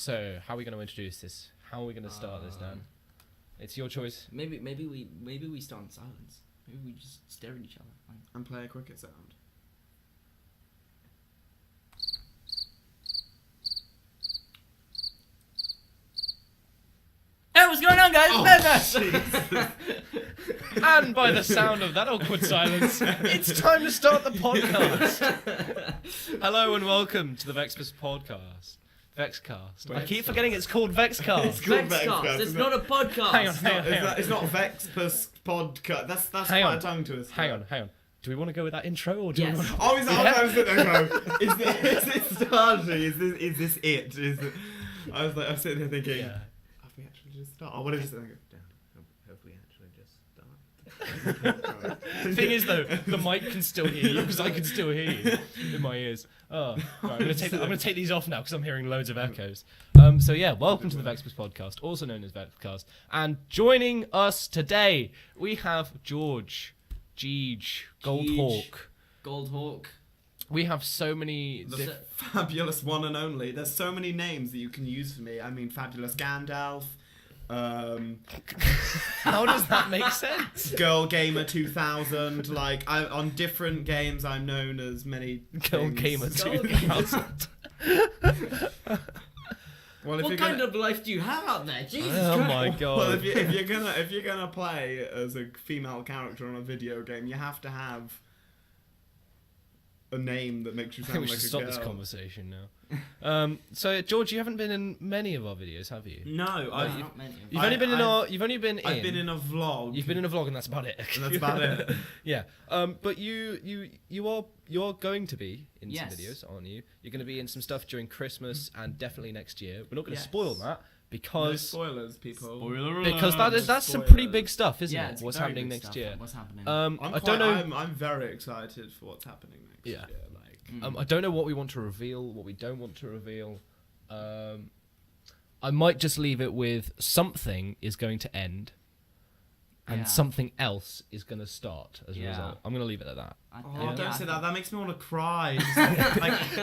So, how are we going to introduce this? How are we going to start this, Dan? It's your choice. Maybe we start in silence. Maybe we just stare at each other. Like. And play a cricket sound. Hey, what's going on, guys? Oh, And by the sound of that awkward silence, it's time to start the podcast. Hello and welcome to the Vecspass podcast. VecsCast. I keep forgetting it's called VecsCast. It's called VecsCast. It's not a podcast. Hang on. It's not Vecspass podcast. That's Hang quite on. a tongue twister. Hang on. Do we want to go with that intro or do Yes. we want to... Oh, is that? I was sitting there going, is this starting? Is this it? I was sitting there thinking, Yeah. have we actually just started? Oh, what if you sit there and go, damn, have we actually just started? The thing is, though, the mic can still hear you because I can still hear you in my ears. Oh, right, I'm going to take these off now because I'm hearing loads of echoes. So yeah, welcome to the Vecspass podcast, also known as VecsCast. And joining us today, we have George, Goldhawk. Goldhawk. We have so many... The fabulous one and only. There's so many names that you can use for me. I mean, fabulous Gandalf. How does that make sense? Girl Gamer 2000. On different games, I'm known as many Girl things. Gamer Girl 2000. Well, if What you're kind gonna, of life do you have out there? Jesus Oh Christ. my god. well, if you're gonna play as a female character on a video game, you have to have a name that makes you I think sound we like should a stop girl. this conversation now. So George, you haven't been in many of our videos, have you? No, Not many. You've only been in I've been in a vlog. You've been in a vlog, and that's about it. And that's about it. Yeah. But you're going to be in Yes. some videos, aren't you? You're going to be in some stuff during Christmas and definitely next year. We're not going to Yes. spoil that No because spoilers, people. because that's some Spoilers. pretty big stuff, isn't Yeah, it? it's What's very happening big next stuff. year? What's happening? I don't know. I'm very excited for what's happening next Yeah. year. I don't know what we want to reveal, what we don't want to reveal. I might just leave it with something is going to end, and Yeah. something else is going to start as a Yeah. result. I'm going to leave it at that. Oh, don't say that. That makes me want to cry.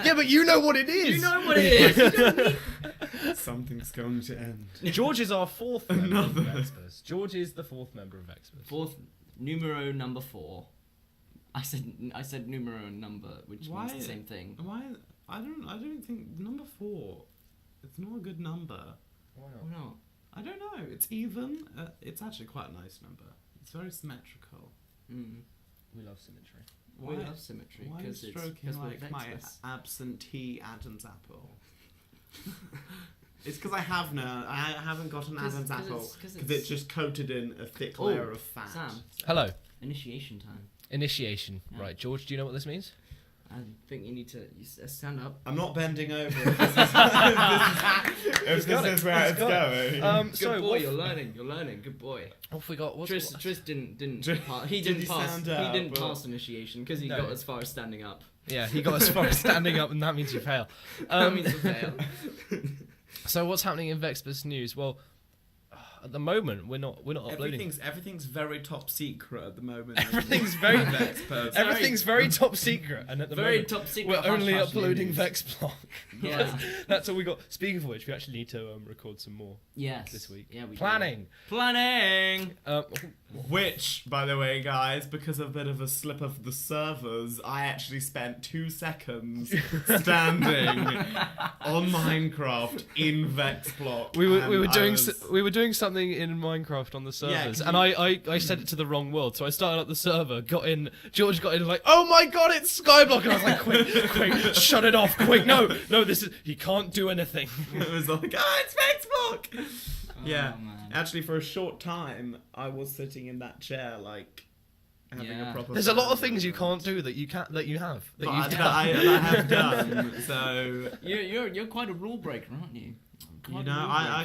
Yeah, but you know what it is. You know what it is. You don't need... Something's going to end. George is our fourth member of Another. Vecspass. George is the fourth member of Vecspass. Fourth, numero number 4. I said numero number, which Why? means the same thing. Why? I don't think number 4. It's not a good number. Why Oh no. I don't know. It's even. It's actually quite a nice number. It's very symmetrical. We love symmetry. We love symmetry Why are you because stroking like my absentee Adam's apple? It's because I haven't got an 'Cause- Adam's 'cause apple it's- 'cause because it's- it's just coated in a thick Oh, layer of fat. Sam. Hello. Initiation time. Initiation. Yeah. Right, George, do you know what this means? I think you need to stand up. I'm not bending over. If this got it. is where He's it's got going. Good So boy, what, you're learning. Good boy. what have we got? What's Tris didn't Did- pass. He did didn't he pass. stand He up, didn't or- pass initiation because he No. got as far as standing up. Yeah, he got as far as standing up, and that means you fail. That means a fail. So what's happening in Vecspass news? Well, at the moment we're not uploading. Everything's very top secret at the moment. Everything's very Vecspass. everything's very top secret, and at the Very moment top secret. we're only hush-hush uploading news. Vexblog. Yeah. That's all we got. Speaking of which, we actually need to record some more Yes. this week. Yeah, we Planning. Planning. Which, by the way, guys, because of a bit of a slip of the servers, I actually spent 2 seconds standing on Minecraft in Vecsblock. We were doing was- we were doing something in Minecraft on the servers, and I set it to the wrong world, so I started up the server, got in, George got in, like, oh my god, it's Skyblock, and I was like, quick, shut it off, quick, no, this is, he can't do anything. It was like, it's Vecsblock! Yeah. Oh, man. Actually, for a short time, I was sitting in that chair, like, having Yeah. a proper... There's a lot of things you can't do that you have. But you've I done. have done, so... You're quite a rule breaker, aren't you? You know, I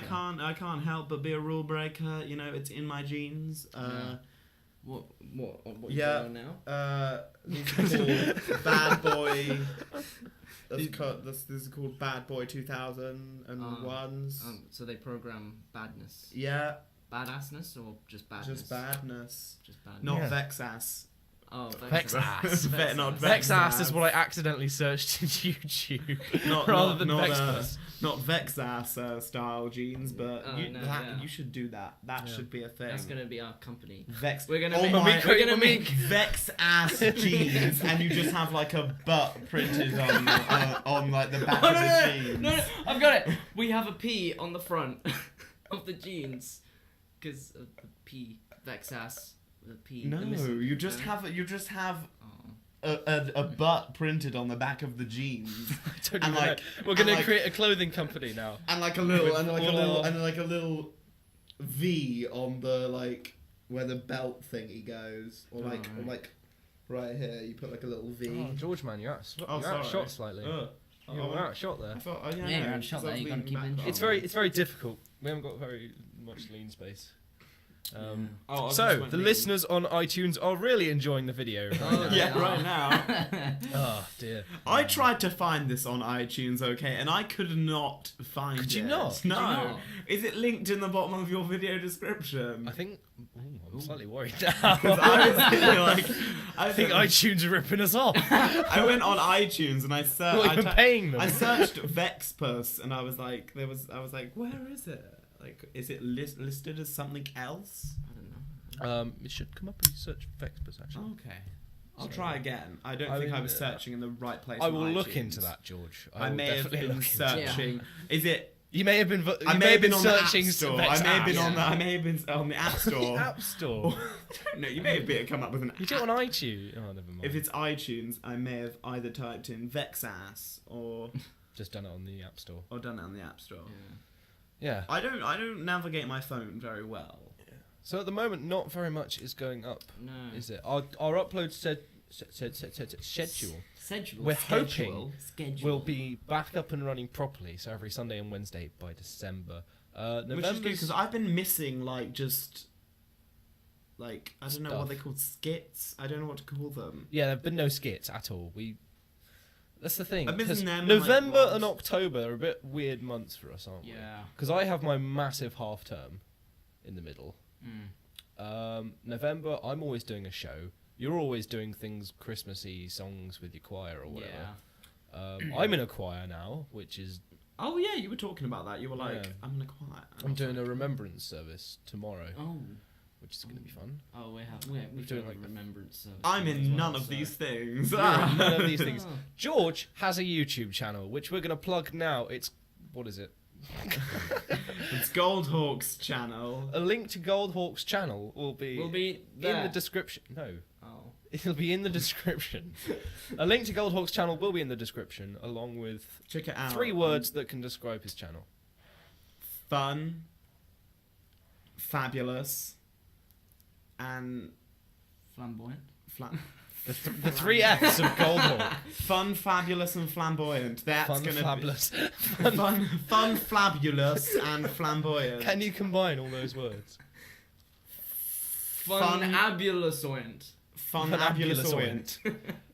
can't help but be a rule breaker. You know, it's in my genes. What you Yeah. doing now? These are called Bad Boy. This is called Bad Boy 2001s. So they program badness, Yeah, badassness, or just badness? just badness. Just badness. Not Yeah. Vexass. Oh, Vecspass. Not Vecspass is what I accidentally searched in YouTube rather than Vecspass. Not Vecspass style jeans, but Oh, you, no, that, yeah. you should do that. That Yeah. should be a thing. That's gonna be our company. Vex. We're gonna oh make. my- We're gonna make. Vex ass jeans, and you just have like a butt printed on like the back Oh, of no, the no, jeans. no, no, I've got it. We have a P on the front of the jeans, because of the P. Vecspass. The P. No, the missing- you just no? have Oh. a butt printed on the back of the jeans, I don't And, even like- know. We're gonna and, like- create a clothing company now. and like a little With and like a all little our- and like a little V on the like where the belt thingy goes, or like Oh, right. right here you put like a little V. Oh, George, man, you're Oh, sorry. outshot slightly. You're outshot there. I thought, oh, yeah, Yeah, no, you're outshot because I there, was you gotta leaning keep back in that shot. way. It's very difficult. We haven't got very much lean space. Oh, I just So went the lean. listeners on iTunes are really enjoying the video. Right Oh, now. Yeah, they right are. now. Oh dear. I tried to find this on iTunes, okay, and I could not find it. Could you not? No. Could you not? Is it linked in the bottom of your video description? I think. Ooh, I'm slightly worried 'Cause now. I was thinking, like, I think iTunes are ripping us off. I went on iTunes and I searched. Not even paying them. I searched Vecspass and I was like, I was like, where is it? Like, is it listed as something else? I don't know. It should come up if you search Vecspass actually. Okay. I'll Sorry. try again. I don't I think I mean, was searching in the right place. I on will look iTunes. into that, George. I will may have definitely been look into it. searching. Is it? You may have been. I may have been on the App searching Store. I may have been on Yeah. the. I may have been on the App Store. App Store. No, you may have been come up with an. You do it on iTunes. Oh, never mind. If it's iTunes, I may have either typed in Vexass or just done it on the App Store. done it on the App Store. Yeah. I don't navigate my phone very well. So at the moment, not very much is going up, No. is it? Our upload schedule Schedule. We're Schedule. hoping Schedule. will be back up and running properly. So every Sunday and Wednesday by December. Which is good November's because I've been missing like just like I don't know what Stuff. they called skits. I don't know what to call them. yeah, there've been no skits at all. That's the thing. I've been 'cause missing them, November like, and October are a bit weird months for us, aren't we? Yeah. Because I have my massive half term in the middle. November, I'm always doing a show. You're always doing things Christmassy songs with your choir or whatever. Yeah. I'm in a choir now, which is Oh yeah, you were talking about that. You were like, Yeah. I'm in a choir. I'm doing a remembrance service tomorrow, Oh. which is going to be fun. Oh, we're doing doing like- remembrance service. I'm as in well, none of so- these things. None of these things. Oh. George has a YouTube channel, which we're going to plug now. It's what is it? It's Goldhawk's channel. A link to Goldhawk's channel will be We'll be in there. the description. No. Oh. It'll be in the description. A link to Goldhawk's channel will be in the description, along with Check it out. 3 words that can describe his channel. Fun, fabulous, and Flamboyant. The 3 F's of Goldhawk. fun, fabulous, and flamboyant. That's Fun, gonna fabulous. be fun, fabulous, and flamboyant. Can you combine all those words? Fun- Funabulous-oint. Funabulousant.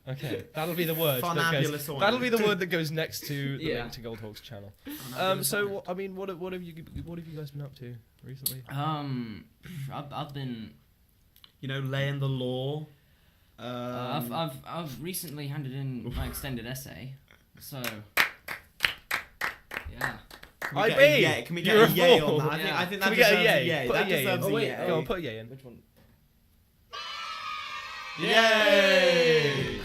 Okay, that'll be the word. Funabulous. That'll be the word that goes next to the Yeah. link to Goldhawk's channel. So I mean, what have you guys been up to recently? I've been. You know, laying the law. I've recently handed in my extended essay, so yeah. Can we IB, get a yay? Can we get you're a yay fool. on that? Yeah. I think Can that we get a deserves yay? Put That a yay in. deserves Oh a wait, yay. go on, put a yay in. Which one? Yay!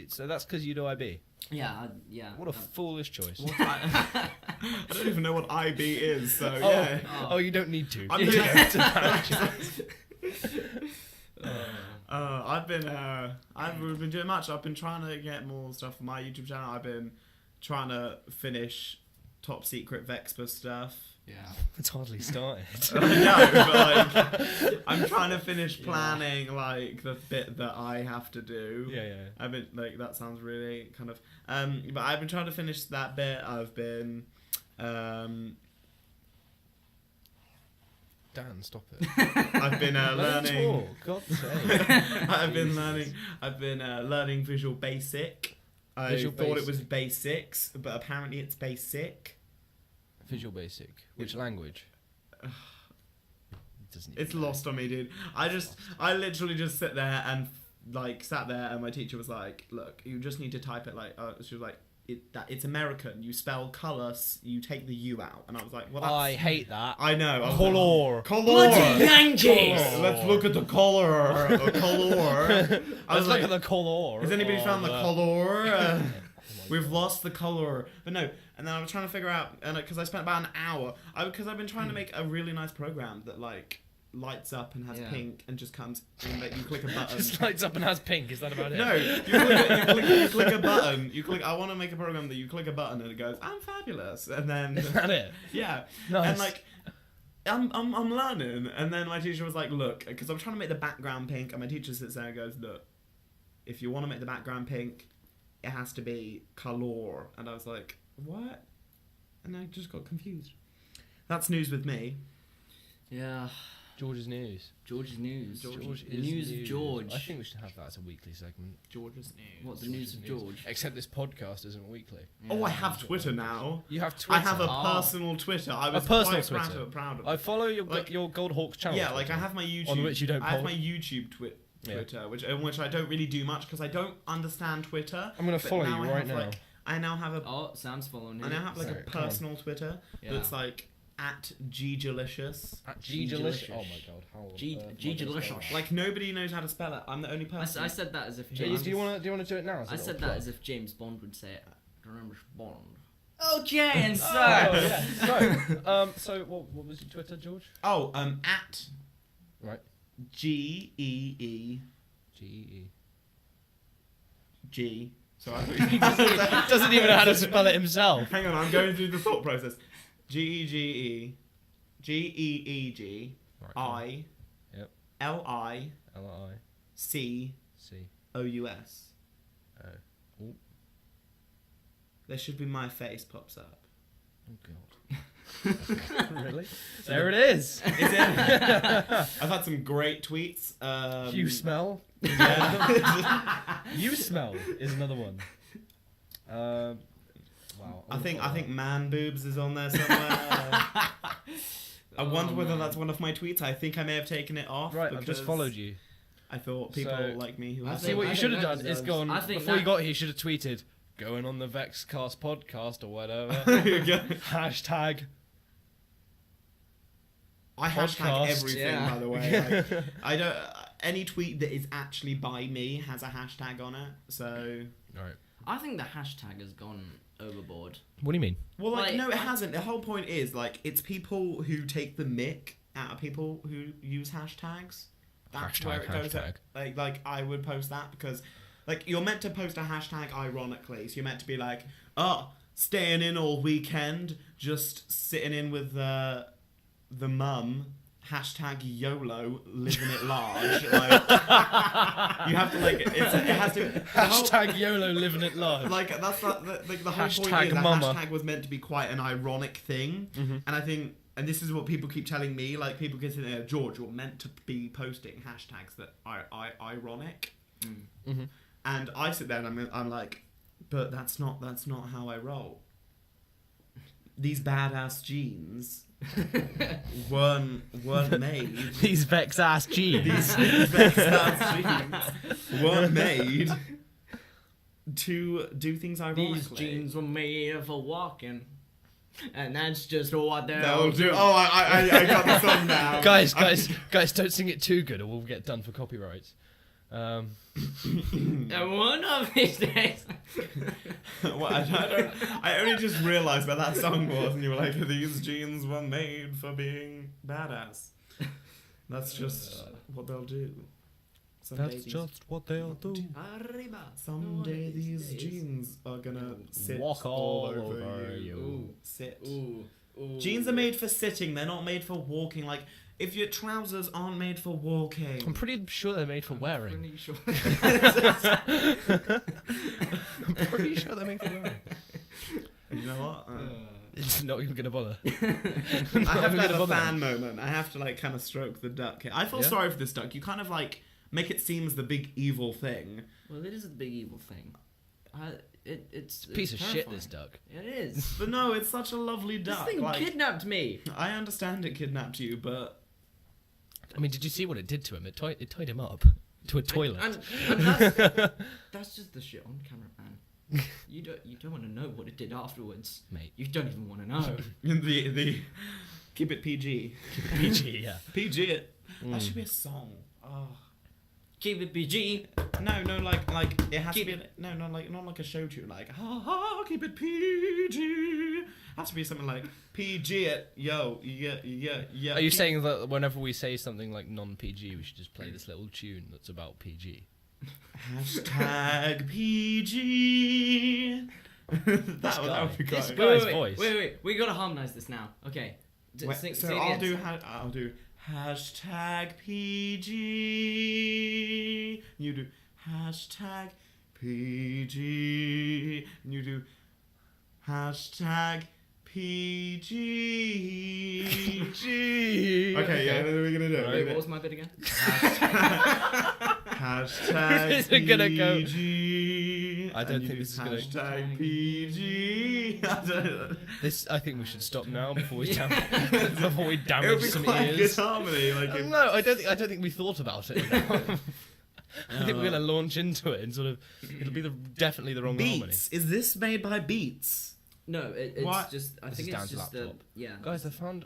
So that's because you do IB. Yeah, yeah. What a foolish choice. I don't even know what IB is, so yeah. Oh, you don't need to. I'm You doing- don't have to manage it. I've been doing much. I've been trying to get more stuff for my YouTube channel. I've been trying to finish top secret Vecspass stuff. Yeah. It's hardly started. I know, but like, I'm trying to finish planning like the bit that I have to do. Yeah. I've been like that sounds really kind of but I've been trying to finish that bit. I've been Dan, stop it. I've been learning. God's sake. I've been learning Visual Basic. I Visual thought it Basic. was Basics, but apparently it's Basic. Visual Basic. Which language? doesn't even It's know. lost on me, dude. I literally just sit there and like sat there, and my teacher was like, "Look, you just need to type it like." She was like, "It's American. You spell colour. You take the U out." And I was like, "Well, that's." I hate that. I know. I was Color. Color. Bloody Yankees! Let's look at the color. Color. I Let's was look like, at the color. has anybody found the color? Oh We've lost the color. But no. And then I was trying to figure out, and because I spent about an hour, because I've been trying to make a really nice program that like lights up and has Yeah. pink and just comes and like, you click a button. Just lights up and has pink. Is that about it? No, you click a button. I want to make a program that you click a button and it goes, "I'm fabulous," and then Is that it? yeah, Nice. and like. I'm learning, and then my teacher was like, "Look," because I'm trying to make the background pink, and my teacher sits there and goes, "Look, if you want to make the background pink, it has to be color." And I was like, "What?" And I just got confused. That's news with me. Yeah. George's news. George's news. George The is news of George. I think we should have that as a weekly segment. George's news. What, the news of George? Except this podcast isn't weekly. Oh, I Yeah. have Twitter now. You have Twitter. I have a Oh. personal Twitter. I was personal quite Twitter. proud of I it. follow your Like- your Gold Hawks channel. Yeah, like I have my YouTube. On which you don't I have poll. my YouTube Twitter, which I don't really do much because I don't understand Twitter. I'm gonna but follow now you I right have, now. like, I now have a. Oh, Sam's following I him. now have like Sorry, a come on. personal Twitter Yeah. that's like at @gdelicious. At G-delicious. G-delicious. Oh my god. How G-delicious. Like nobody knows how to spell it. I'm the only person. I said that as if Do James. you want to do it now? I said that as if James Bond would say it. James Bond. Okay, and Oh, so. yeah. So what was your Twitter, George? Oh, at Right. GEEG. G-E. So I Doesn't even know how to spell it himself. Hang on, I'm going through the thought process. GEGE, GEEG, Right. I, Yep. LI, L-I-C. COUS. Oh. Ooh. There should be my face pops up. Oh god. Really? There it is. Is it? I've had some great tweets. You smell. Yeah. You smell is another one. Wow. I think man boobs is on there somewhere. I wonder whether man. that's one of my tweets. I think I may have taken it off. Right, I've just because folled you. I thought people So- like me who I have See what I you think should have that done is deserves- gone I think before you that- got here. You should have tweeted going on the VecsCast podcast or whatever. Hashtag. I hashtag Podcast. everything, Yeah. by the way. Like, I don't. Any tweet that is actually by me has a hashtag on it. So, Right. I think the hashtag has gone overboard. What do you mean? well, like, Like, no, it hasn't. The whole point is like it's people who take the mick out of people who use hashtags. That's where it goes. Hashtag. Like I would post that because, like, you're meant to post a hashtag ironically. So you're meant to be like, oh, staying in all weekend, just sitting in with the mum. Hashtag YOLO, living it large. Like, you have to like, it has to. the whole- Hashtag YOLO living it large. Like that's the whole Hashtag point is that mama. hashtag was meant to be quite an ironic thing, Mhm. and I think, and this is what people keep telling me, like people get in there, George, you're meant to be posting hashtags that are ironic, Mm-hmm. and I sit there and I'm like, but that's not how I roll. These badass jeans weren't made. These Vex ass jeans. These badass jeans weren't made to do things ironically. These jeans were made for walking. And that's just what They'll do. Oh, I got the song now. guys, don't sing it too good or we'll get done for copyrights. And one of these days. What, I only just realised what that song was, and you were like, "These jeans were made for being badass." That's just what they'll do. Someday what they'll do. Arriba. Someday these jeans are gonna sit Walk all all over over you. you. Sit. Ooh. Ooh. Jeans are made for sitting. They're not made for walking. Like, if your trousers aren't made for walking. I'm pretty sure they're made for wearing. Pretty sure. I'm pretty sure they're made for wearing. You know what? It's not even gonna bother. I have to have a fan moment. I have to like kind of stroke the duck here. I feel Yeah? sorry for this duck. You kind of like make it seem as the big evil thing. Well, it is a big evil thing. It's a piece of shit, terrifying. this duck. It is. But no, it's such a lovely This duck. thing Like, kidnapped me. I understand it kidnapped you, but I mean, did you see what it did to him? It tied him up to a toilet. And that's just the shit on camera, man. You don't want to know what it did afterwards, Mate. You don't even want to know. the keep it PG. PG, yeah. PG it. That should be a song. Oh. Keep it PG. No, like it has to be not like a show tune like ha ha keep it PG. It has to be something like PG it yo yeah. Are you saying that whenever we say something like non-PG, we should just play this little tune that's about PG? Hashtag PG. that would be great. This guy's voice. Wait. We gotta harmonize this now. Okay. So I'll do hashtag PG. You do hashtag PG. And you do hashtag PG. Okay, yeah, what are we gonna do? Wait, what was my bit again? Hashtag Is it gonna go? PG. I don't think this is gonna. Hashtag PG. I think we should stop now before we damage It would be some quite ears. good harmony. Like if, No, I don't think we thought about it enough. I think we're gonna launch into it and sort of it'll be definitely the wrong harmony. Beats. Is this made by Beats? No, it's What? just. I This think is it's Dan's just the. laptop. Yeah. Guys, I found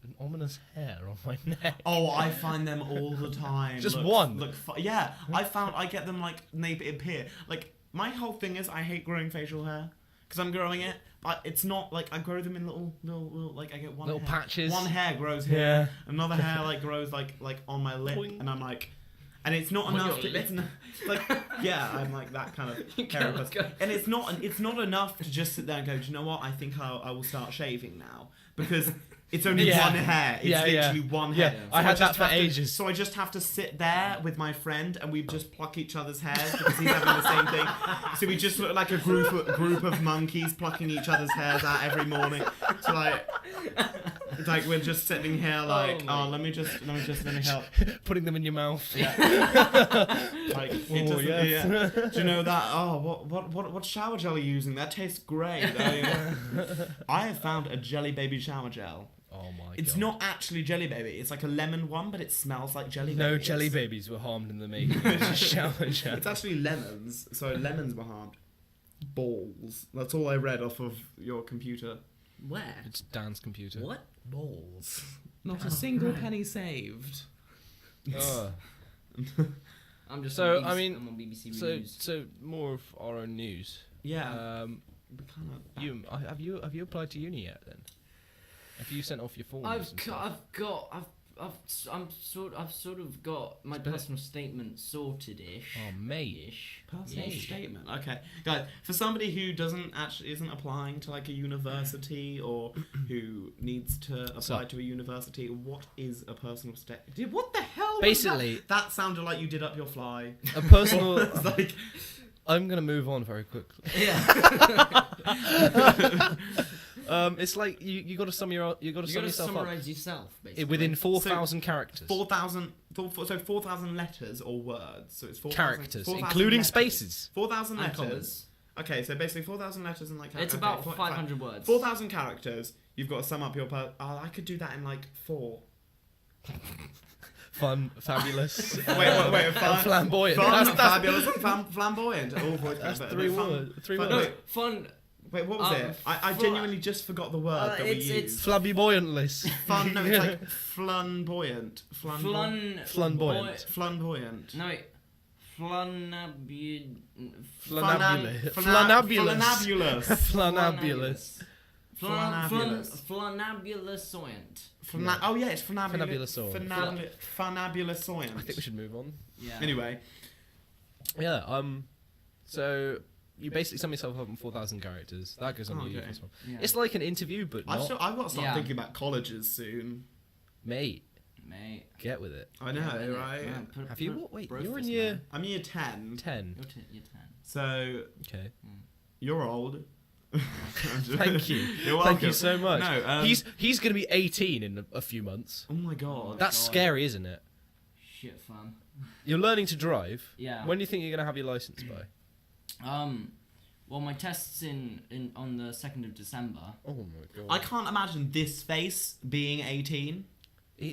an ominous hair on my neck. Oh, I find them all the time. Just one? Yeah, I get them like they appear. Like my whole thing is I hate growing facial hair because I'm growing it, but it's not like I grow them in little like I get one Little hair. patches. One hair grows here. Yeah. Another hair like grows like on my lip, Boing. and I'm like. And it's not On enough. your lip? Like, yeah, I'm like that kind of Go, hairy let's person. go. And it's not enough to just sit there and go, do you know what? I think I will start shaving now because it's only Yeah. one hair. It's literally one hair. Yeah, I had that just for have to- ages. So I just have to sit there with my friend and we just pluck each other's hairs because he's having the same thing. So we just look like a group of monkeys plucking each other's hairs out every morning. So like we're just sitting here like, let me help. Putting them in your mouth. Like, it Oh, doesn't, yes. yeah. Do you know that? Oh, what shower gel are you using? That tastes great. I have found a Jelly Baby shower gel. Oh my god. It's not actually Jelly Baby. It's like a lemon one, but it smells like Jelly Baby. No jelly babies were harmed in the making. It's just shower gel. It's actually lemons. So lemons were harmed. Balls. That's all I read off of your computer. Where? It's Dan's computer. What? Balls. Not a single penny saved. Oh. I'm just. So, on BBC, I mean, I'm on BBC So News. more of our own news. Yeah. You have you applied to uni yet then? Have you sent off your forms? I've and stuff? sort of got my personal statement sorted-ish. Oh mate. Personal Yeah. statement. Okay, guys. For somebody who isn't applying to like a university or who needs to apply to a university, what is a personal statement? What the hell? was Basically- that? That sounded like you did up your fly. A personal. It's like I'm gonna move on very quickly. Yeah. It's like you got to sum yourself summarize yourself, up basically. within 4,000 characters. 4,000 letters or words. So it's 4,000 Characters, 4,000 including letters. spaces. 4,000 And letters. commas. Okay, so basically 4,000 letters and like. It's about 500 words. 4,000 characters. You've got to sum up your. I could do that in like 4. Fun, fabulous. Wait. Flamboyant. Fun, That's- fabulous, and flamboyant. All voice That's crack, but 3 fun- words. 3 fun- words. No, fun. Wait, what was it? I genuinely just forgot the word that we it's- used. Flamboyantless. Fun. No, it's like flamboyant. Flamboyant. Flamboyant. No, wait. Flanabulous. Flanabulous. Flanabulous. Flanabulosoyant. Oh yeah, it's Fanabulosoyant. Fanabulosoyant. I think we should move on. Yeah. Anyway, Yeah. So you basically sum yourself up in 4,000 characters. That goes on Oh, your okay. YouTube. Yeah. It's like an interview, but I've not. got to start Yeah. thinking about colleges soon. Mate, Mate. get with it. I know, right? Yeah, put- Have you? put Wait, Brofist, you're in year man. I'm year 10, 10. You're 10. so Okay. you're old. Thank you. You're welcome. Thank you so much. No, he's going to be 18 in a few months. Oh my god. That's God. scary, isn't it? Shit fun. You're learning to drive. Yeah. When do you think you're going to have your license by? Well, my test's in on the 2nd of December. Oh my god. I can't imagine this face being 18.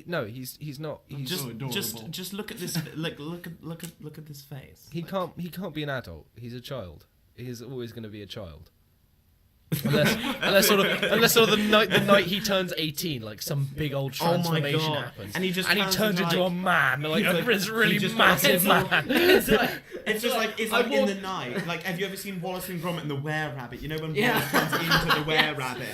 No, he's not. He's so adorable. Just look at this. Look at this face. he can't be an adult. He's a child. He's always going to be a child. Unless sort of the night he turns 18, like some big old transformation happens, and he turns into a man, like this really just massive man. It's like in the night. Like, have you ever seen Wallace and Gromit and the Were-Rabbit? You know when Wallace turns into the Were-Rabbit?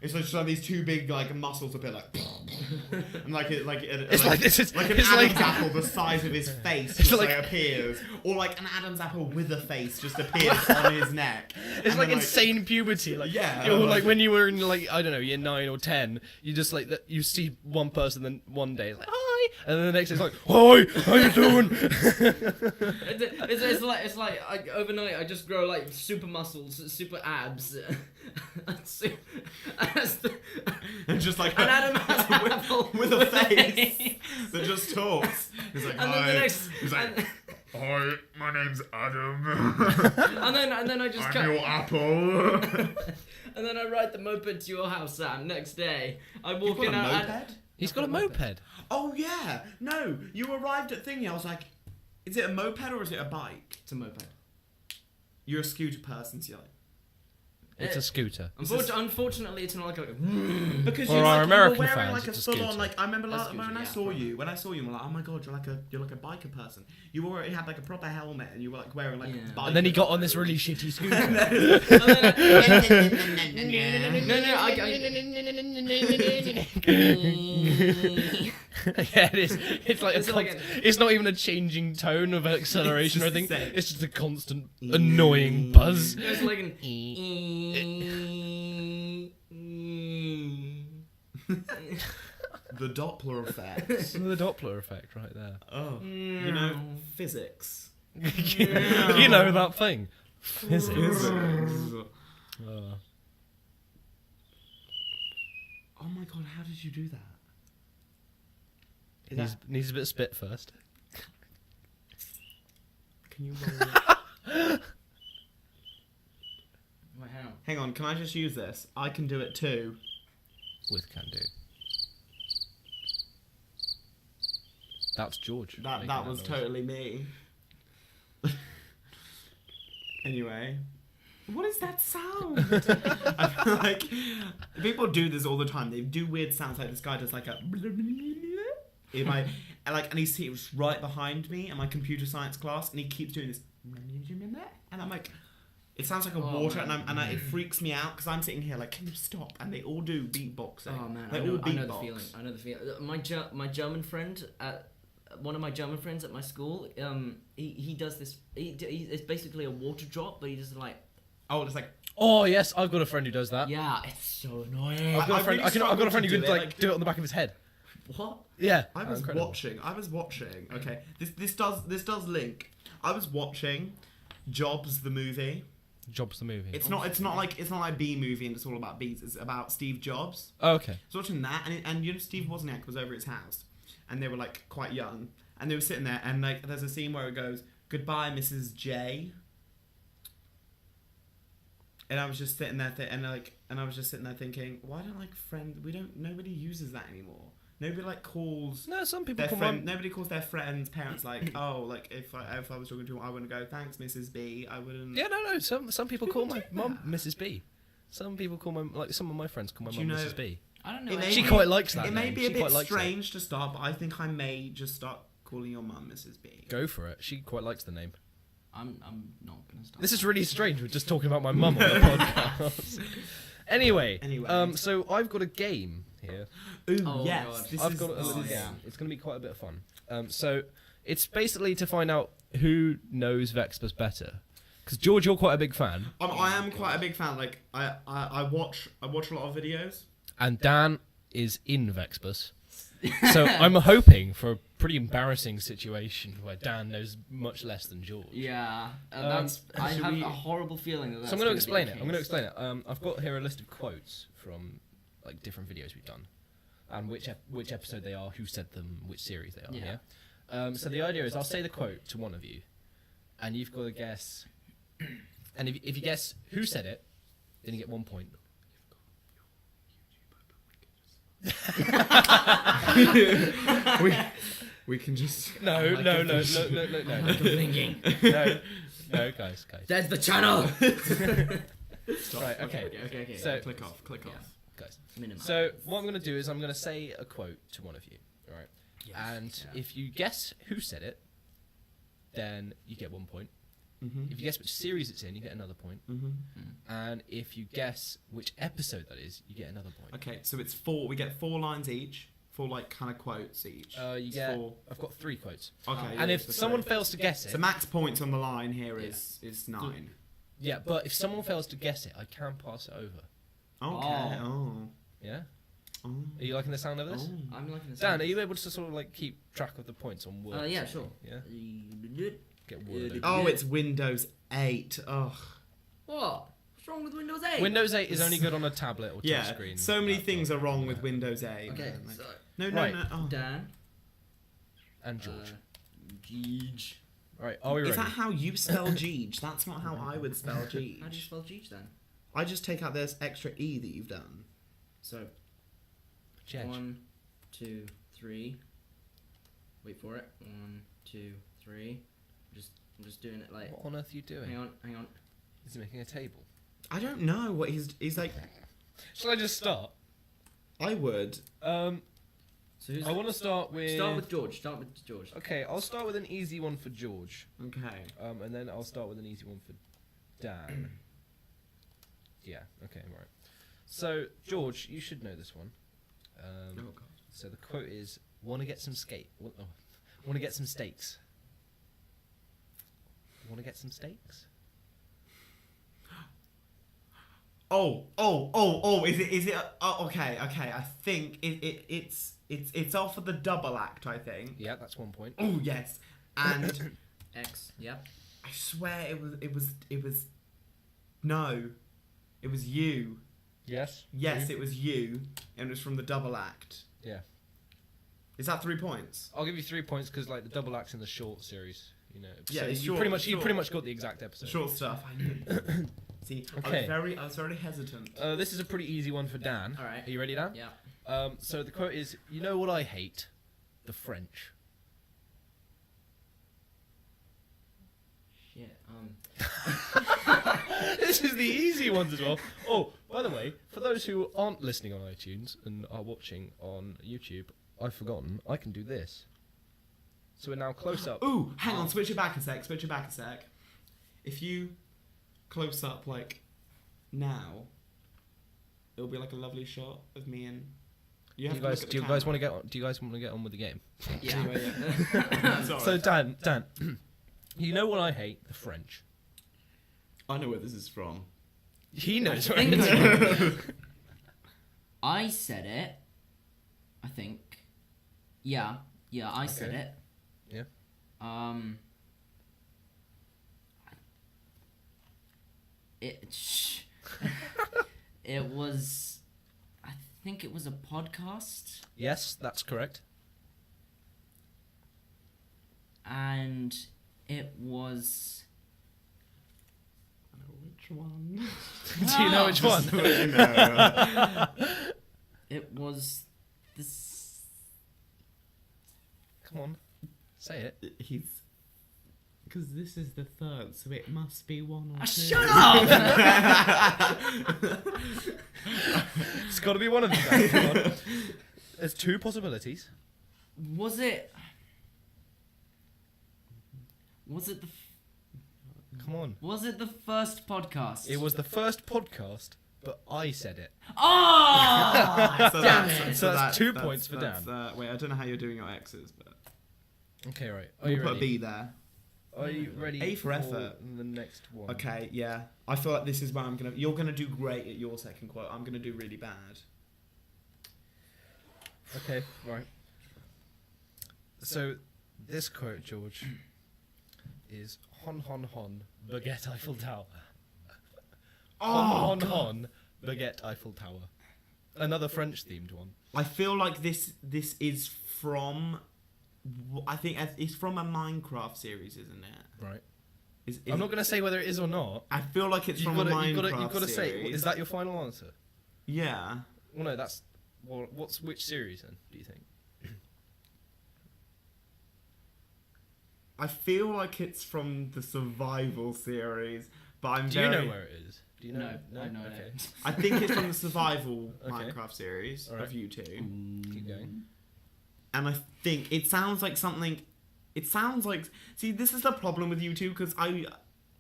It's just these two big like muscles appear like, and it's like an Adam's apple the size of his face just appears, or like an Adam's apple with a face just appears on his neck. It's like insane puberty, like like when you were in like I don't know year 9 or 10, you just like that you see one person, then one day it's like hi, and then the next day it's like hi, how you doing? It's like overnight I just grow like super muscles, super abs. And just like an Adam has an apple with a face that just talks. He's like, hi. He's like, hi, my name's Adam. and then I just I'm your apple. And then I ride the moped to your house, Sam. Next day, I walk You've in. got a moped? He's got a moped. Oh yeah. No, you arrived at thingy. I was like, is it a moped or is it a bike? It's a moped. You're a scooter person, so you're like. It's a scooter. Unfortunately, it's not like a... Because For our American wearing fans, like a it's a full on scooter. like I remember A scooter, when I yeah, saw probably. you, I'm like, oh my god, you're like a biker person. You already had like a proper helmet and you were like wearing like a biker. And then he got on this really shitty scooter. Yeah, it is. It's like it's not even a changing tone of acceleration or anything. It's just a constant annoying buzz. It's like an... The Doppler effect. The Doppler effect, right there. Oh, you know physics. You know that thing, physics. Oh my god, how did you do that? Needs a bit of spit first. Can you roll it? Wait, hang on. Hang on, can I just use this? I can do it too. With can do. That's George. That was totally me. Anyway. What is that sound? I feel like people do this all the time. They do weird sounds like this guy does like a and he's right behind me in my computer science class and he keeps doing this and I'm like it sounds like a water man. and it freaks me out because I'm sitting here like can you stop, and they all do beatboxing. Oh man, they I all know beatbox. the feeling. My German friend one of my German friends at my school, he does this. It's basically a water drop, but he does like. Oh, it's like. Oh yes, I've got a friend who does that. Yeah, it's so annoying. I've got a friend. really I've got a friend who struggled could to like do it on the back of his head. What? Yeah, I was watching. Okay, this does link. I was watching Jobs the movie. Jobs the movie. It's not like B movie and it's all about bees. It's about Steve Jobs. Oh, okay. I was watching that and you know Steve Wozniak was over at his house and they were like quite young and they were sitting there and like there's a scene where it goes goodbye Mrs. J. And I was just sitting there thinking why don't nobody uses that anymore. Nobody like calls. No, some people their call friend. Nobody calls their friends' parents like, oh, like if I was talking to them, I wouldn't go, thanks, Mrs. B. I wouldn't. Yeah, no. Some people call my mum Mrs. B. Some people call some of my friends call my mum Mrs. B. I don't know. She quite likes that. It may name. be She a bit quite likes strange to start, but I think I may just start calling your mum Mrs. B. Go for it. She quite likes the name. I'm not gonna stop. This is really strange. We're just talking about my mum on the podcast. Anyway, so I've got a game here. Ooh, Oh, yes. God. I've got a little game. It's going to be quite a bit of fun. So it's basically to find out who knows Vecspass better. Because George, you're quite a big fan, I am quite a big fan. Like I watch a lot of videos. and Dan is in Vecspass. So I'm hoping for a pretty embarrassing situation where Dan knows much less than George. Yeah, I have a horrible feeling that that's. So I'm going to explain be it. the I'm going to case. explain it. I've got here a list of quotes from like different videos we've done, and which episode they are, who said them, which series they are. Yeah. So the idea is I'll say the quote to one of you, and you've got to guess. And if you guess who said it, then you get 1 point. we can just. No, no, Thinking. no, guys. There's the channel. Stop. Right, okay. Okay. So, Click off. Yeah. guys. Minimum. So what I'm going to do is I'm going to say a quote to one of you, all right? Yes. And if you guess who said it, then you get 1 point. Mm-hmm. If you guess which series it's in, you get another point. Mm-hmm. And if you guess which episode that is, you get another point. Okay, so it's 4. We get 4 lines each. 4 like kind of quotes each. You It's get. 4. I've got 3 quotes. Okay. And yeah, if so someone 3. fails to guess it, So max points on the line here is 9. yeah. But if someone fails to guess it, I can pass it over. Okay. Oh. Yeah. Oh. Are you liking the sound of this? Oh. I'm liking this. Dan, are you able to sort of like keep track of the points on words? Yeah, sure. Yeah. Get word. Oh, it's Windows 8. Ugh. What? What's wrong with Windows 8? Windows 8 is only good on a tablet or Yeah. touchscreen. So many laptop. things are wrong with Windows 8. Okay, Like- so No. Right. Oh. Dan, And George. Geej. Right, are we Is ready? that how you spell Geej? That's not how I would spell How do you Geej. spell Geej then? I just take out this extra E that you've done. So Jedge. 1, 2, 3. Wait for it. 1, 2, 3. I'm just doing it like. What on earth are you doing? Hang on. Is he making a table? I don't know what he's like. Shall I just start? I would. So who's I want to start with. Start with George. Okay, I'll start with an easy one for George. Okay. And then I'll start with an easy one for Dan. Yeah. Okay. Right. So George, you should know this one. Oh god. So the quote is, "Want to get some Want to get some steaks? Want to get some steaks?" Oh! Is it? Oh, okay. I think it's off of the double act. I think. Yeah, that's 1 point. Oh yes, and X. Yep. I swear it was. No, it was you. Yes. Yes, it was you, and it was from the double act. Yeah. Is that 3 points? I'll give you 3 points because like the double act's in the short series. You know. Yeah, So it's you short- pretty short. much got the exact episode. Short stuff. I knew. See, Okay. I was very hesitant. This is a pretty easy one for Dan. All right. Are you ready, Dan? Yeah. So the quote is, "You know what I hate? The French." Shit. This is the easy ones as well. Oh, by the way, for those who aren't listening on iTunes and are watching on YouTube, I've forgotten I can do this. So we're now close up. Ooh, hang on. Switch it back a sec. If you close up like now, it'll be like a lovely shot of me and you. Do you guys want to get on? Do you guys want to get on with the game? Yeah. Anyway, yeah. Sorry. So Dan, you know what I hate? The French. I know where this is from. He knows. I Right? think I said it. I think. Yeah. I said Okay. it. Yeah. It was. I think it was a podcast, Yes, that's correct. and it was. I know which one. Do you know which one? I know. It was this. Come on, say it. He's. Because this is the third, so it must be 1 or 2. Shut up! It's got to be one of them. Dan. Come on. There's 2 possibilities. Was it? The? Come on. Was it the first podcast? It was the first podcast, but I said it. Oh! So Damn that's, it. So that's 2 points for Dan. Wait, I don't know how you're doing your X's, but Okay, right. Are we'll you put a ready? B there. Are you ready A for effort. the next one? Okay, yeah. I feel like this is where you're gonna do great at your second quote. I'm gonna do really bad. Okay, right. So, this quote, George, is Hon Hon Hon, Baguette Eiffel Tower. Hon Hon Hon, Baguette Eiffel Tower. Another French themed one. I feel like this is from. I think it's from a Minecraft series, isn't it? Right. Is I'm not going to say whether it is or not. I feel like it's You've from a got Minecraft to say, series. is that your final answer? Yeah. Well, no, that's Well, which series then? Do you think? I feel like it's from the survival series, but I'm Do you know where it is? Do you know? No, I know it. Okay. I think it's from the survival Okay. Minecraft series Alright. of YouTube. Keep going. And I think it sounds like something. It sounds like. See, this is the problem with YouTube because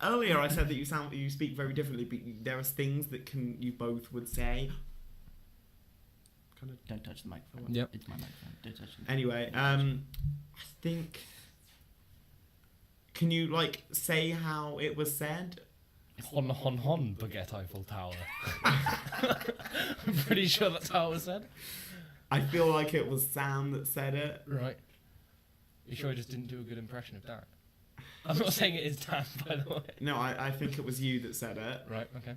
earlier I said that you speak very differently, but there are things that you both would say. Kind of. Don't touch the microphone. Yep. It's my microphone. Don't touch it. Anyway, I think. Can you say how it was said? Hon baguette Eiffel Tower. I'm pretty sure that's how it was said. I feel like it was Sam that said it. Right. You sure I just didn't do a good impression of Dan? I'm not saying it is Dan, by the way. No, I think it was you that said it. Right, okay.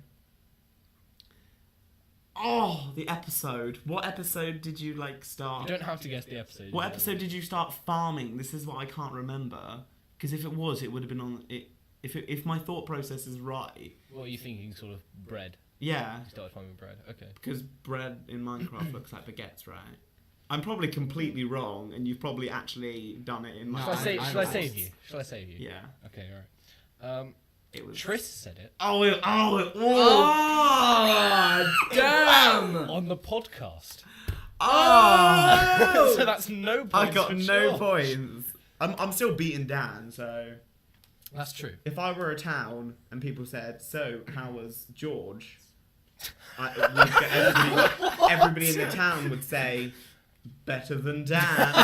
Oh, the episode. What episode did you start? You don't have to guess the episode. What episode did you start farming? This is what I can't remember. Because if it was, it would have been on it. If my thought process is right. What are you thinking? Sort of bread. Yeah. You started farming bread. Okay. Because bread in Minecraft looks like baguettes, right? I'm probably completely wrong, and you've probably actually done it in. Shall I save you? Shall I save you? Yeah. Okay. All right. It was. Tris said it Oh! Damn! on the podcast. Oh! So that's no points. I got for no George. points. I'm still beating Dan, so. That's true. If I were a town and people said, "So, how was George?" Everybody in the town would say, "Better than Dan."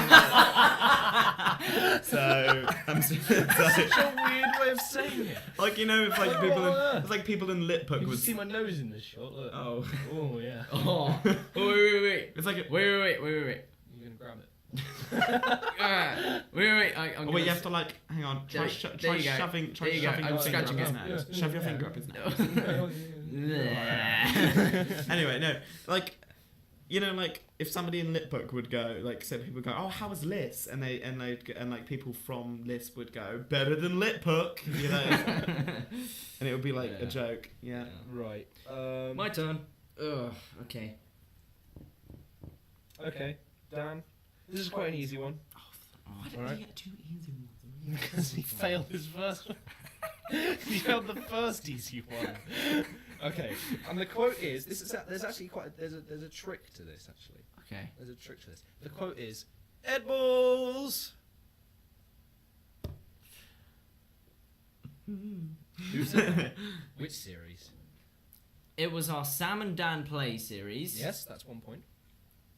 So I'm Such a weird way of saying it. it's like people in Litpook You would. can see my nose in this shot. Look. Oh, Oh yeah. Oh, wait. it's like. Wait. You're gonna grab it. Wait. Oh wait, you have to hang on. Try There shoving. you go. Try There you go. shoving I'm your finger scratching up his it. nose. Yeah. Shove your finger up his nose. No. Anyway, no, if somebody in Litbook would go, said people would go, "Oh, how was Liss?" and people from Liss would go, "Better than Litbook," and it would be a Yeah. joke. Yeah. Right. My turn. Ugh. Okay. Okay. Dan. This is quite an easy one. Why did Alright. you get two easy ones? Because he failed his first one. He failed the first easy one. Okay, and the quote is: there's actually there's a trick to this actually. Okay. There's a trick to this. The quote is "Edibles." Who said that? Which series? It was our Sam and Dan play series. Yes, that's 1 point.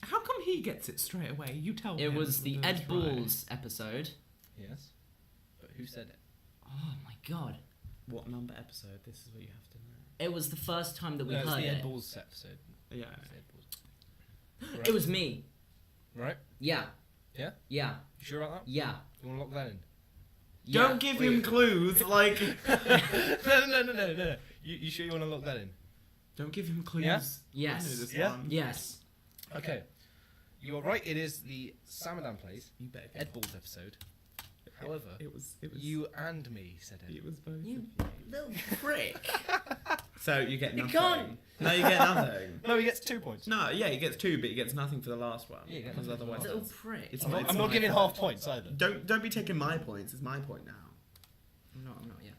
How come he gets it straight away? You tell It him. was the That's Ed right. Balls episode. Yes, but who said it? Oh my god. What number episode? This is what you have to know. It was the first time that we No, it's heard the it. Ed Balls episode. Yeah. It's the Ed Balls. Right. It was me. Right. Yeah. Yeah? Yeah. You sure about that? Yeah. You want to lock that in? Yeah. Don't give him clues. No. You sure you want to lock that in? Don't give him clues. Yeah? Yes. I know this Yeah? one. Yes. Okay. You're right. It is the Samadan Plays You better get Ed Balls episode. However, It was. you and me said it. It was both. You little prick. So you get You nothing. can't. No, you get nothing. No, he gets 2 points. No, yeah, he gets 2, but he gets nothing for the last one. Yeah, he gets because nothing for the otherwise, last Little it's- prick. it's I'm my- not, I'm not my giving fault. half points either. Don't be taking my points. It's my point now. I'm not yet.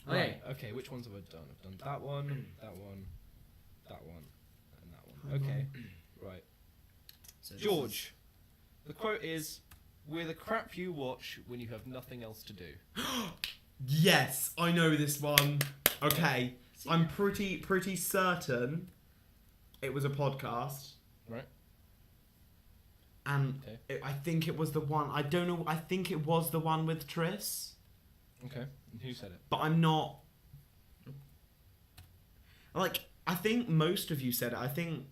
Right. Okay. Okay. Which ones have I done? I've done that one, that one, that one, and that one. Hold Okay. Right. So this George, the quote is, "We're the crap you watch when you have nothing else to do." Yes, I know this one. Okay, I'm pretty certain it was a podcast. Right. And Okay. I think it was the one. I don't know. I think it was the one with Triss, Okay. And who said it? but I'm not. I think most of you said it. I think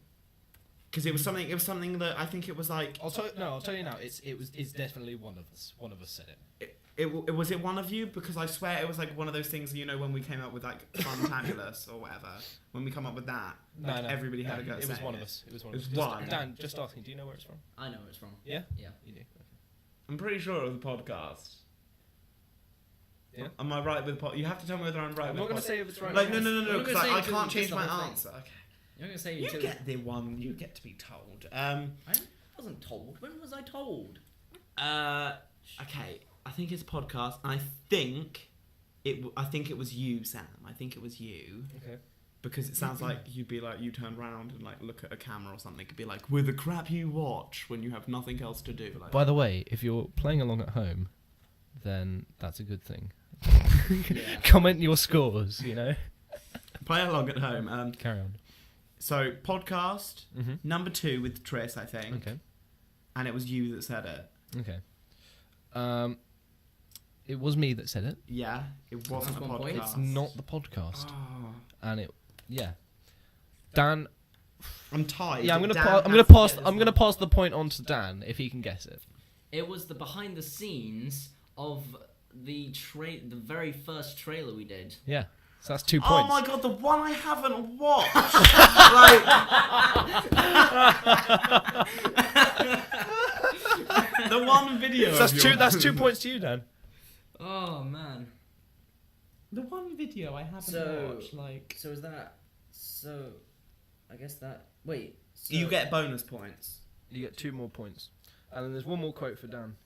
because it was something. It was something that I think it was like. I'll tell you now. It's definitely one of us. One of us said it. It was it one of you, because I swear it was like one of those things, when we came up with Funtabulous or whatever, when we come up with that, No, everybody had a go at It was saying one of us. It was one of It us. was Just- one. Dan, just asking. Do you know where it's from? I know where it's from. Yeah. Yeah. You do. Okay. I'm pretty sure it was a podcast. Yeah. Am I right with you have to tell me whether I'm right I'm with not going to pod- say if it's right. Like or no, wrong. no, I'm because gonna say I it can't just change the my whole thing. answer. Okay. You're gonna say You until get the one. You get to be told. I wasn't told. When was I told? Okay. I think it's a podcast. I think it was you, Sam. I think it was you. Okay. Because it sounds like you'd be like, you turn around and like look at a camera or something. It'd be like, with the crap you watch when you have nothing else to do. Like, By the way, if you're playing along at home, then that's a good thing. Yeah. Comment your scores, you know? play along at home. Carry on. So, podcast Mm-hmm. number 2 with Tris, I think. Okay. And it was you that said it. Okay. It was me that said it. Yeah, it wasn't a That's 1 point. podcast. It's not the podcast. Oh, And it, yeah. Dan, I'm tired. yeah, I'm gonna Dan I'm has gonna to pass get I'm this gonna one. pass the point on to Dan if he can guess it. It was the behind the scenes of the very first trailer we did. Yeah. So that's 2 Oh points. my god, the one I haven't watched. like, the one video. So that's of two. yours. That's 2 points to you, Dan. Oh man. The one video I haven't So- watched. Like, So is that? So, I guess that. Wait. So, you get bonus points. You get 2 more points, and then there's one more quote for Dan.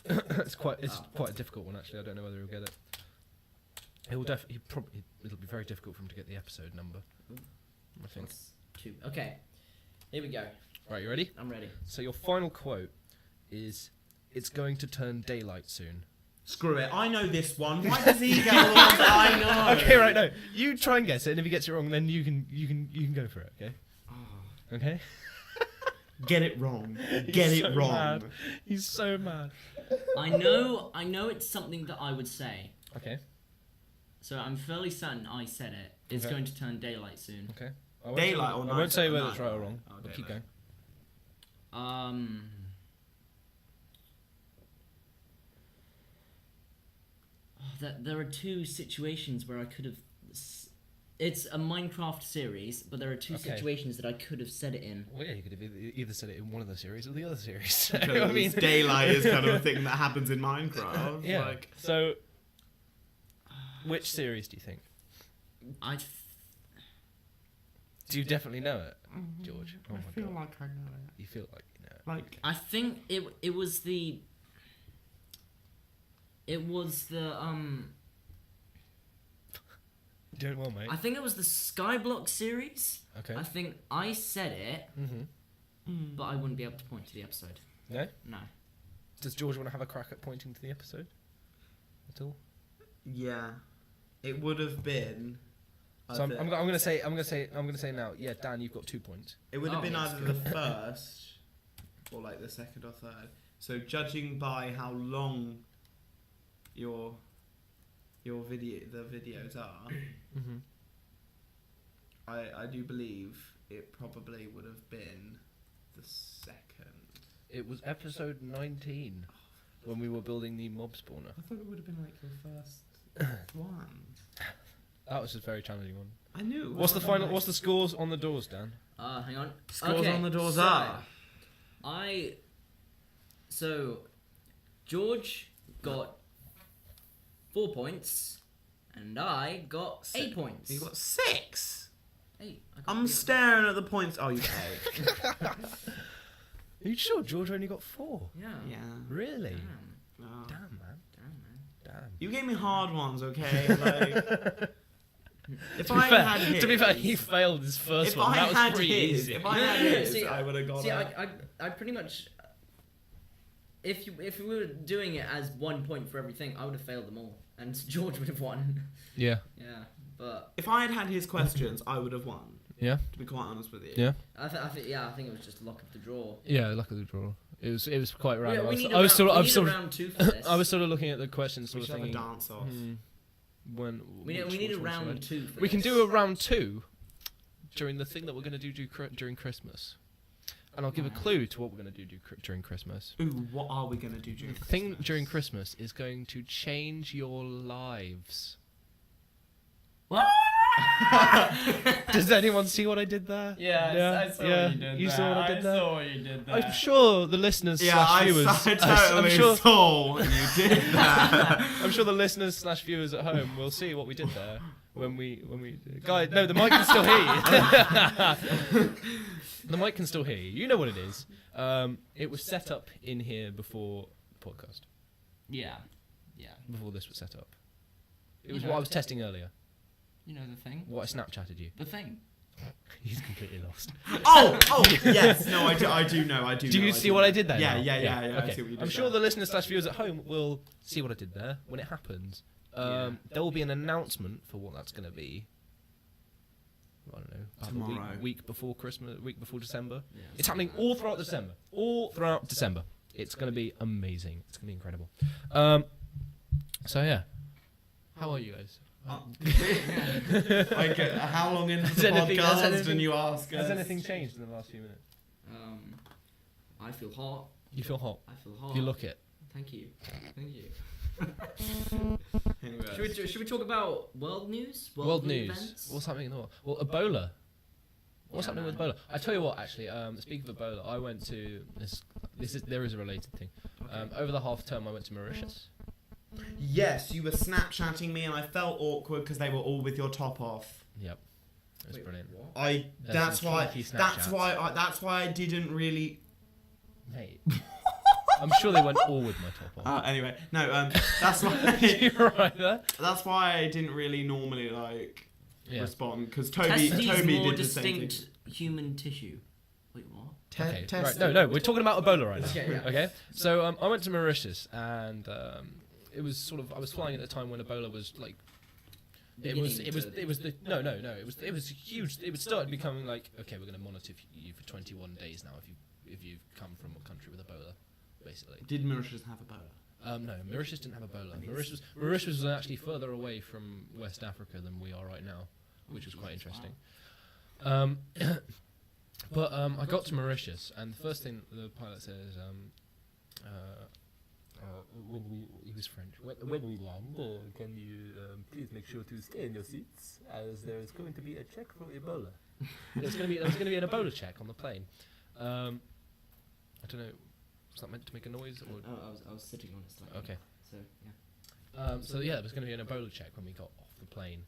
It's quite a difficult one actually. I don't know whether he'll get it. It'll be very difficult for him to get the episode number. I think. Plus 2. Okay. Here we go. Right, you ready? I'm ready. So your final quote is, "It's going to turn daylight soon." Screw it. I know this one. Why does he get all the ones that I know? Okay, right. No, you try and guess it, and if he gets it wrong, then you can go for it. Okay. Oh, Okay. get it wrong. He's Get it so wrong. mad. He's so mad. I know it's something that I would say. Okay. So I'm fairly certain I said it. It's Okay. going to turn daylight soon. Okay. I won't Daylight say, or I night? won't say whether Night. it's right or wrong. Oh, But keep daylight. going. There are 2 situations where I could have. It's a Minecraft series, but there are 2 Okay. situations that I could have said it in. Well, yeah, you could have either said it in one of the series or the other series. So, Because I mean, daylight is kind of a thing that happens in Minecraft. yeah. Like, So, which series do you think? Do you definitely know it, George? Oh my I feel god. like I know it. You feel like you know it. Like, I think it was the. It was the Doing well, mate. I think it was the Skyblock series. Okay. I think I said it, Mm-hmm. but I wouldn't be able to point to the episode. No? No. Does George want to have a crack at pointing to the episode? At all? yeah, it would have been. So I'm gonna say now. Yeah, Dan, you've got 2 points. It would have Oh, been that's either the first or like the second or third. So judging by how long your videos are, Mm-hmm. I do believe it probably would have been the second. It was episode 19 when we were building the mob spawner. I thought it would have been like your first one. That was a very challenging one. I knew. What's the final? What's the scores on the doors, Dan? Hang on. scores Okay, on the doors so are? So, George got 4 points, and I got 8 points. You got 6. 8. I'm staring at the points. Oh, you got 8. Are you sure George only got 4? Yeah. Yeah. Really? Damn. Oh. Damn, man. Damn, man. Damn. You gave me hard ones, okay? Like, if To I be, had fair, his, to be fair, he failed his first if one. I That was had pretty his, easy. if I No, had no, no, his, see, I would have got See, it. I pretty much. If we were doing it as 1 point for everything, I would have failed them all, and George would have won. Yeah. Yeah, but If I had his questions, I would have won. Yeah. To be quite honest with you. Yeah. I think it was just luck of the draw. Yeah. Luck of the draw. It was quite random. We need I was a round, sort of round 2 for this. I was sort of looking at the questions, We sort should of have a thinking. dance off. When we need a round 2 for We can this. do a round 2 during the thing that we're going to do during Christmas, and I'll give a clue to what we're going to do during Christmas. Ooh, what are we gonna do during The thing Christmas? during Christmas is going to change your lives. What? Does anyone see what I did there? Yeah, I saw yeah. what you did You there. saw what I did there? what you did I'm sure the listeners Yeah, slash I viewers. totally I'm sure. saw when you did that. I'm sure the listeners slash viewers at home will see what we did there. when we guys, no, the mic can still hear you. The mic can still hear you. You know what it is. It was set up in here before the podcast. Yeah. Before this was set up. It was what I was testing earlier. You know the thing. What I Snapchatted you. The thing. He's completely lost. Oh, yes. No, I do know. Do you see what I did there? Yeah, now? yeah. Okay. I see what you did I'm sure there. the listeners/viewers at home will see what I did there when it happens. There will be an announcement for what that's going to be. I don't know. Tomorrow. Week before Christmas, week before December. Yeah, It's happening all throughout December. All throughout December. It's going to be amazing. It's going to be incredible. So yeah, how are you guys? How long into Has the anything- has podcast anything- and you ask us? Has anything changed in the last few minutes? I feel hot. You feel hot. I feel hot. You look it. Thank you. Anyway. Should we talk about world news? World news. Events? What's happening in the world? Well, Ebola. What's happening with Ebola? I tell you what, actually. Speaking of Ebola, I went to there is a related thing. Over the half term, I went to Mauritius. Yes, you were Snapchatting me, and I felt awkward because they were all with your top off. Yep, it was brilliant. What? That's some why. cheeky That's Snapchats. That's why I didn't really. Mate, I'm sure they went all with my top on. Anyway, no. That's why. You're right there. That's why I didn't really normally respond because Toby Testes did more the same thing. distinct human tissue. Wait, what? Okay, Test- right. No, we're talking about Ebola right now. Okay, yeah. Okay. So I went to Mauritius, and it was sort of I was flying at the time when Ebola was like. It was huge. It started becoming like, okay, we're going to monitor you for 21 days now if you've come from a country with Ebola, basically. Did Mauritius have Ebola? No, Mauritius didn't have Ebola. Mauritius was actually further away from West Africa than we are right now, which was quite interesting. But I got to Mauritius, and the first thing the pilot says, he was French. When we land, can you please make sure to stay in your seats, as there is going to be a check for Ebola. There's going to be an Ebola check on the plane. I don't know. Was that meant to make a noise? Or? Oh, I was sitting on it slightly. Okay. So yeah. So yeah, there was going to be an Ebola check when we got off the plane.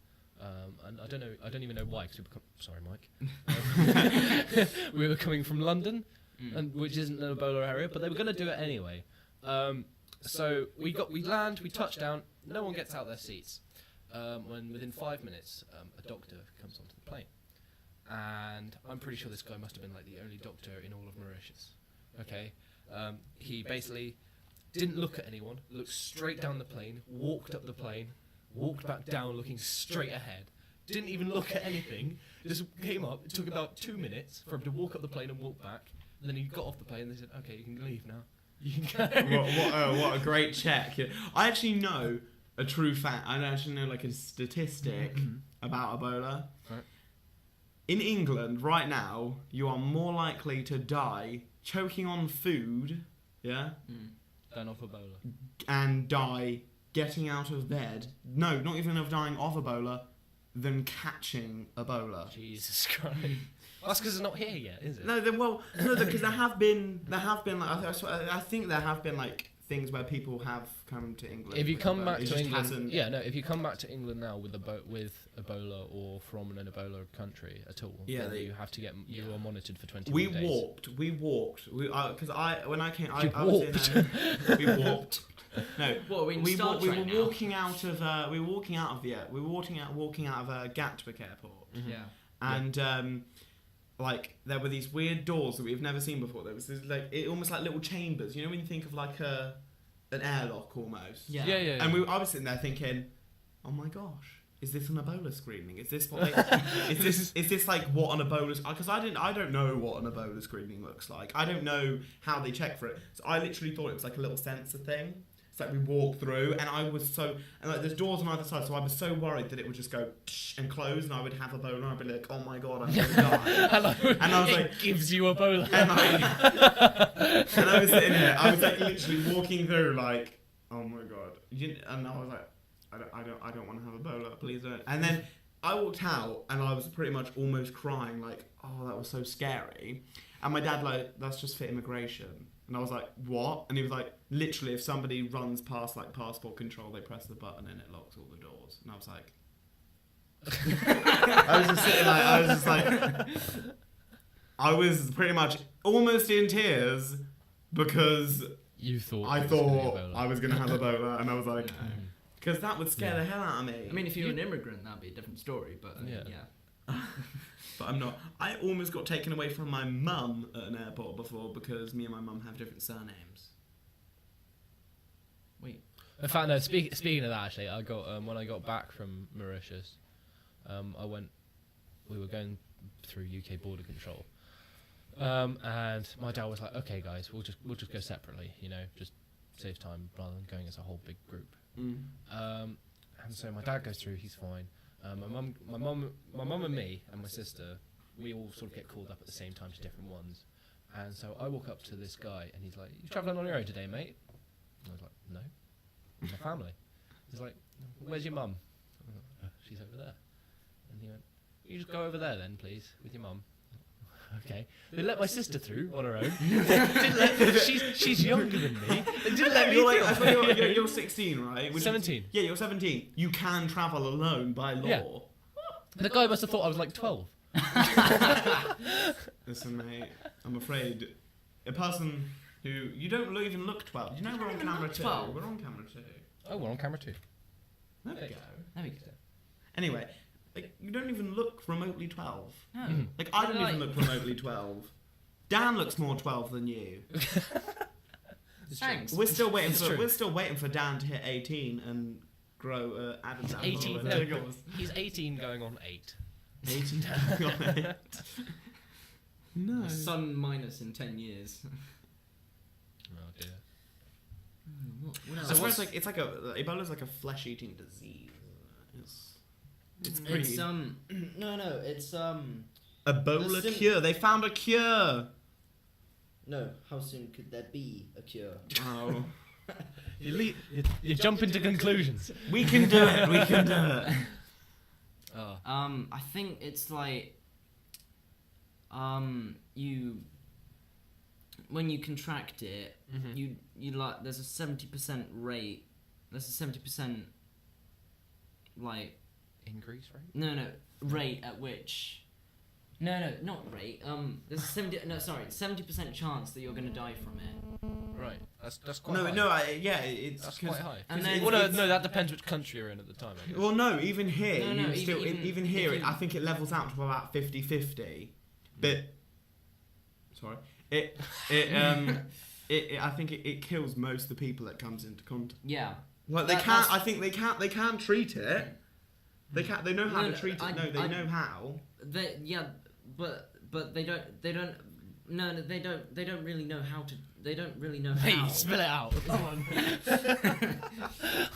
And I don't even know why. Cause sorry, Mike. We were coming from London, and which isn't an Ebola area, but they were going to do it anyway. So we land, we touch down. No one gets out their seats. When within 5 minutes, a doctor comes onto the plane, and I'm pretty sure this guy must have been like the only doctor in all of Mauritius. Okay, he basically didn't look at anyone, looked straight down the plane, walked up the plane, walked back down looking straight ahead, didn't even look at anything, just came up. It took about 2 minutes for him to walk up the plane and walk back, and then he got off the plane and they said, okay, you can leave now. You can go. What a great check. I actually know a true fact. I actually know like a statistic about Ebola. Right. In England right now, you are more likely to die choking on food, yeah, Than off Ebola. and die getting out of bed. No, not even of dying of Ebola, than catching Ebola. Jesus Christ. That's because it's not here yet, is it? No, because there have been like I think there have been like things where people have come to England. If you with come Ebola. back It to just England, hasn't- if you come back to England now with Ebola or from an Ebola country at all, Yeah, then you have to you are monitored for 21 We days. walked. Because when I came, You I was in. We walked. No, What, in we Star were Trek now? walking out of. We were walking out of Gatwick Airport, Yeah. and like there were these weird doors that we've never seen before. There was this, almost like little chambers. You know when you think of like an airlock almost. Yeah. Yeah. And I was sitting there thinking, oh my gosh, is this an Ebola screening? Is this what? Is this like what an Ebola? Because I don't know what an Ebola screening looks like. I don't know how they check for it. So I literally thought it was like a little sensor thing. It's like we walked through, and I was and like there's doors on either side, so I was so worried that it would just go and close, and I would have Ebola, and I'd be like, oh my god, I'm gonna die. And I was it like, gives you Ebola. and I was sitting here, I was like literally walking through, like, oh my god, and I was like, I don't want to have Ebola, please don't. And then I walked out, and I was pretty much almost crying, like, oh, that was so scary. And my dad like, that's just for immigration. And I was like, what? And he was like, literally, if somebody runs past like passport control, they press the button and it locks all the doors. And I was like, I was just sitting like, I was pretty much almost in tears because You thought I it was gonna be thought Ebola. I was going to have Ebola, and I was like, because that would scare the hell out of me. I mean, if you're an immigrant, that'd be a different story. But Yeah. But I'm not. I almost got taken away from my mum at an airport before because me and my mum have different surnames. Wait. In fact, no. Speaking of that, actually, I got when I got back from Mauritius, we were going through UK border control, and my dad was like, "Okay, guys, we'll just go separately, just save time rather than going as a whole big group." And so my dad goes through, he's fine. My mum and me and my sister, we all sort of get called up at the same time to different ones. And so I walk up to this guy and he's like, "You travelling on your own today, mate?" And I was like, "No, with my family." He's like, "Where's your mum?" I was like, "She's over there." And he went, "You just go over there then, please, with your mum." Okay. They let my sister through on her own. She's younger than me. They didn't let me through. You're 16, right? 17. Yeah, you're 17. You can travel alone by law. Yeah. The guy must have thought I was like 12. Listen, mate, I'm afraid a person who you don't even look 12. You know we're on camera too. 12. We're on camera too. Oh, we're on camera too. There we go. There we go. Anyway, like, you don't even look remotely 12. No. Like, I don't Like- even look remotely 12. Dan looks more 12 than you. Thanks. We're still waiting It's for true. Dan to hit 18 and grow Adam's apple. 18. and No, Jiggles. he's 18 going on 8. 18 on it. No. My son minus in 10 years. Oh dear. What I else? swear it's like Ebola's like a flesh-eating disease. It's pretty. It's no, it's Ebola the sim- cure. They found a cure. no. How soon could there be a cure? Oh, You jump into conclusions. we can do it. We can do it. Oh. I think it's like you when you contract it, you like there's a 70% rate. There's a 70% like Increase, right? no rate at which not rate. There's a 70% chance that you're gonna die from it. Right. That's quite high. It's That's 'cause- quite high. And 'cause then- Well, no, that depends which country you're in at the time. I guess. Well, no, even here, No, even here, if you- I think it levels out to about 50-50. But sorry, I think it kills most of the people that comes into contact. Yeah. Like That's- I think they can't treat it. They can't. They know how No, to treat it. I- Know how. But they don't really know how to. They don't really know Hey, how. spill it out. Come on.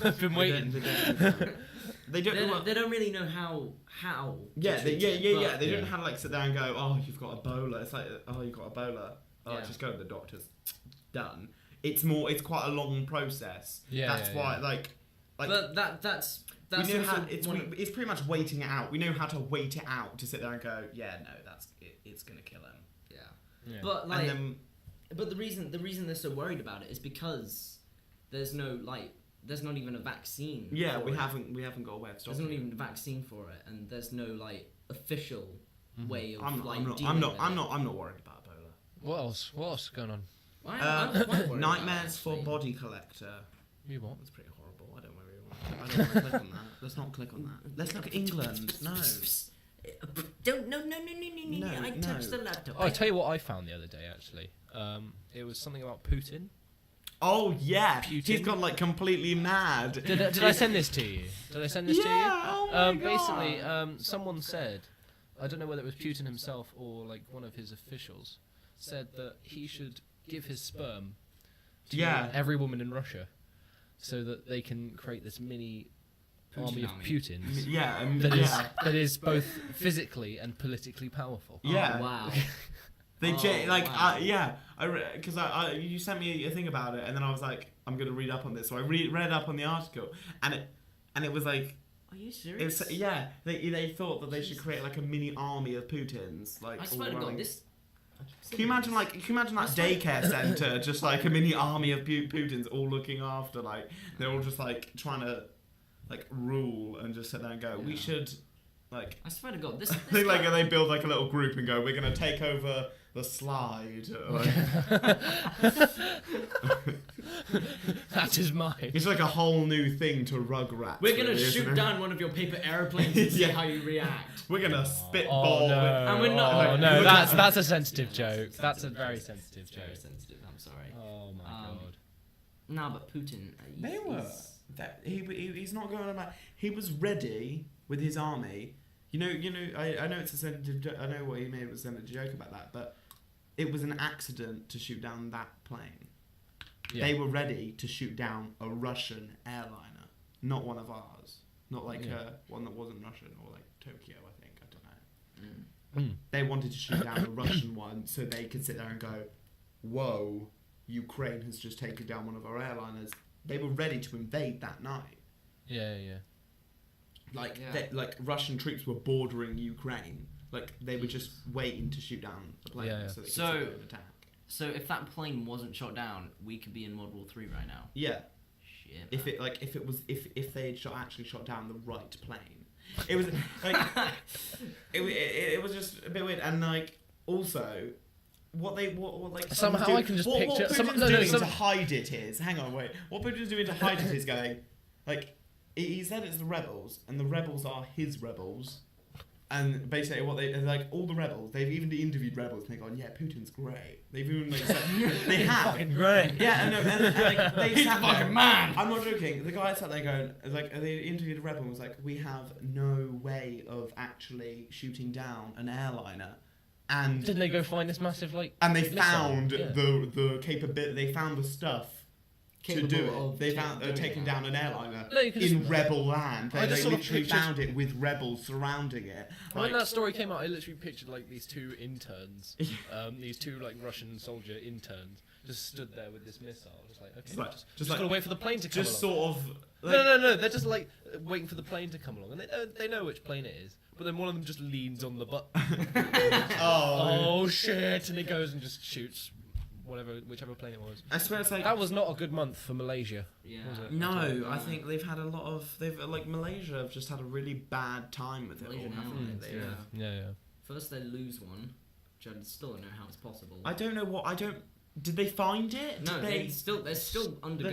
I've been waiting. They don't. They don't really know how. Yeah, to they, treat yeah, it, yeah, but- yeah. They don't know how to like sit there and go, "Oh, you've got Ebola." It's like, "Oh, you've got Ebola." Oh, Yeah. just go to the doctor's. Done. It's quite a long process. Yeah, That's yeah, why, yeah. like. But that's we know also how it's pretty much waiting it out. We know how to wait it out to sit there and go, yeah, no, that's it, it's gonna kill him. yeah. Yeah. But like, And then, but the reason they're so worried about it is because there's not even a vaccine. yeah, for we it. haven't got a way of There's stopping not it. even a vaccine for it, and there's no like official way of I'm dealing with not it. worried about Ebola. What else? What else is going on? I'm quite worried about Nightmares it, for actually. Body Collector. You what? That's pretty horrible. I don't want to click on that. Let's not click on that. Let's look at England. No. Don't no. No, I no. touched the laptop. Oh, I'll tell you what I found the other day, actually. It was something about Putin. Oh yeah, Putin. he's gone like completely mad. Did I send this to you? Did I send this to you? Yeah, oh my Basically, someone said, I don't know whether it was Putin himself or like one of his officials, said that he should give his sperm to Yeah. every woman in Russia, so that they can create this mini army of army. Putins Yeah, that is both physically and politically powerful. Yeah. Oh, wow. They Oh, wow. because you sent me a thing about it, and then I was like, I'm gonna read up on this. So I read up on the article, and it was like, Are you serious? they thought that they should create like a mini army of Putins, like I all swear to God, running. this. Can you imagine that daycare center, just like a mini army of Putins all looking after, like they're all just like trying to like rule and just sit there and go, we Yeah. should Like, I swear to God, this. I think like they build like a little group and go, we're gonna take over the slide. Like, That is mine. it's like a whole new thing to Rugrats. We're gonna really, shoot isn't it? down one of your paper airplanes and see Yeah. how you react. We're gonna spitball. Oh no! And we're not- Oh like, no! look That's at- that's a sensitive joke. That's a very sensitive It's joke. very sensitive. I'm sorry. Oh my Um, god! No, but Putin. They were. That he's not going about. He was ready with his army. I know it's a sensitive. I know what he made was a sensitive joke about that, but it was an accident to shoot down that plane. Yeah. They were ready to shoot down a Russian airliner, not one of ours, not like one that wasn't Russian or like Tokyo. I think I don't know. Mm. They wanted to shoot down a Russian one so they could sit there and go, "Whoa, Ukraine has just taken down one of our airliners." They were ready to invade that night. Yeah, yeah. Like, Yeah. like Russian troops were bordering Ukraine. Like they were just waiting to shoot down the plane Yeah, yeah. so they could So- sit there and attack. So if that plane wasn't shot down, we could be in World War 3 right now. Yeah, Shit. if man. if they had actually shot down the right plane, it was like it was just a bit weird. And like also, what like Somehow do- I can just what picture- Putin's some- no, no, doing some- to hide it is. Hang on, wait. What Putin's doing to hide it is going like he said it's the rebels, and the rebels are his rebels. And basically, what they like all the rebels, they've even interviewed rebels, and they're going, "Yeah, Putin's great." They've even like said, they have. Fucking great. Yeah, and like they He's sat a fucking there. man. I'm not joking. The guy sat there going, like, they interviewed a rebel and was like, "We have no way of actually shooting down an airliner," and Didn't they go find this massive like? and they missile? found Yeah. the capability. They found the stuff to do Capable it. of They found doing taking that. down an airliner No, you can in just- rebel land. I They just sort of literally pictured- found it with rebels surrounding it. When Like, that story came out, I literally pictured like these two interns, these two like Russian soldier interns, just stood there with this missile, just like okay, Just like- just, just like- gotta wait for the plane to come just along. sort of. No, they're just like waiting for the plane to come along, and they know which plane it is, but then one of them just leans on the button. Oh shit! And it goes and just shoots whichever plane it was. I swear it's like. That was not a good month for Malaysia. Yeah. Was it? No, I think they've had a lot of. They've like Malaysia have just had a really bad time with it all, Malaysian haven't Airlines, they? yeah. Yeah. First they lose one, which I still don't know how it's possible. I don't know what. I don't. Did they find it? no, Did they? they're still They're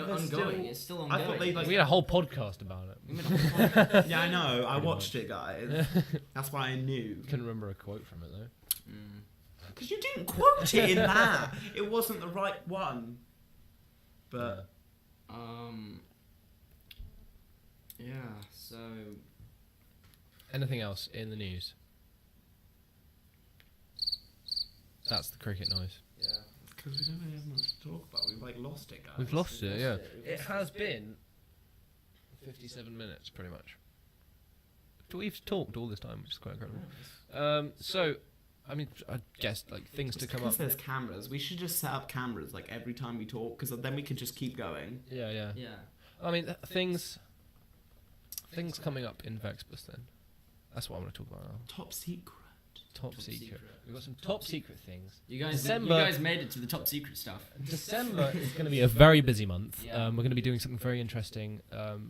ongoing. still- It's still I ongoing. thought they, like- We had a whole podcast about it. We made a whole podcast. Yeah, I know. I Pretty watched it, guys. That's why I knew. Couldn't remember a quote from it though. Mm. Because you didn't quote it in that. It wasn't the right one. But Yeah. So Anything else in the news? That's the cricket noise. yeah, because we don't really have much to talk about. We've like lost it, guys. We've lost it, yeah. We've It has been 57 minutes, pretty much. We've talked all this time, which is quite incredible. So, I mean, I guess like things to come up. Because there's cameras. We should just set up cameras like every time we talk, because then we could just keep going. Yeah, yeah. Yeah. I mean, things coming up in Vecspass then. That's what I want to talk about now. Top secret. Top secret. We've got some top secret things. You guys, December- you guys made it to the top secret stuff. December is going to be a very busy month. Yeah. We're going to be doing something very interesting.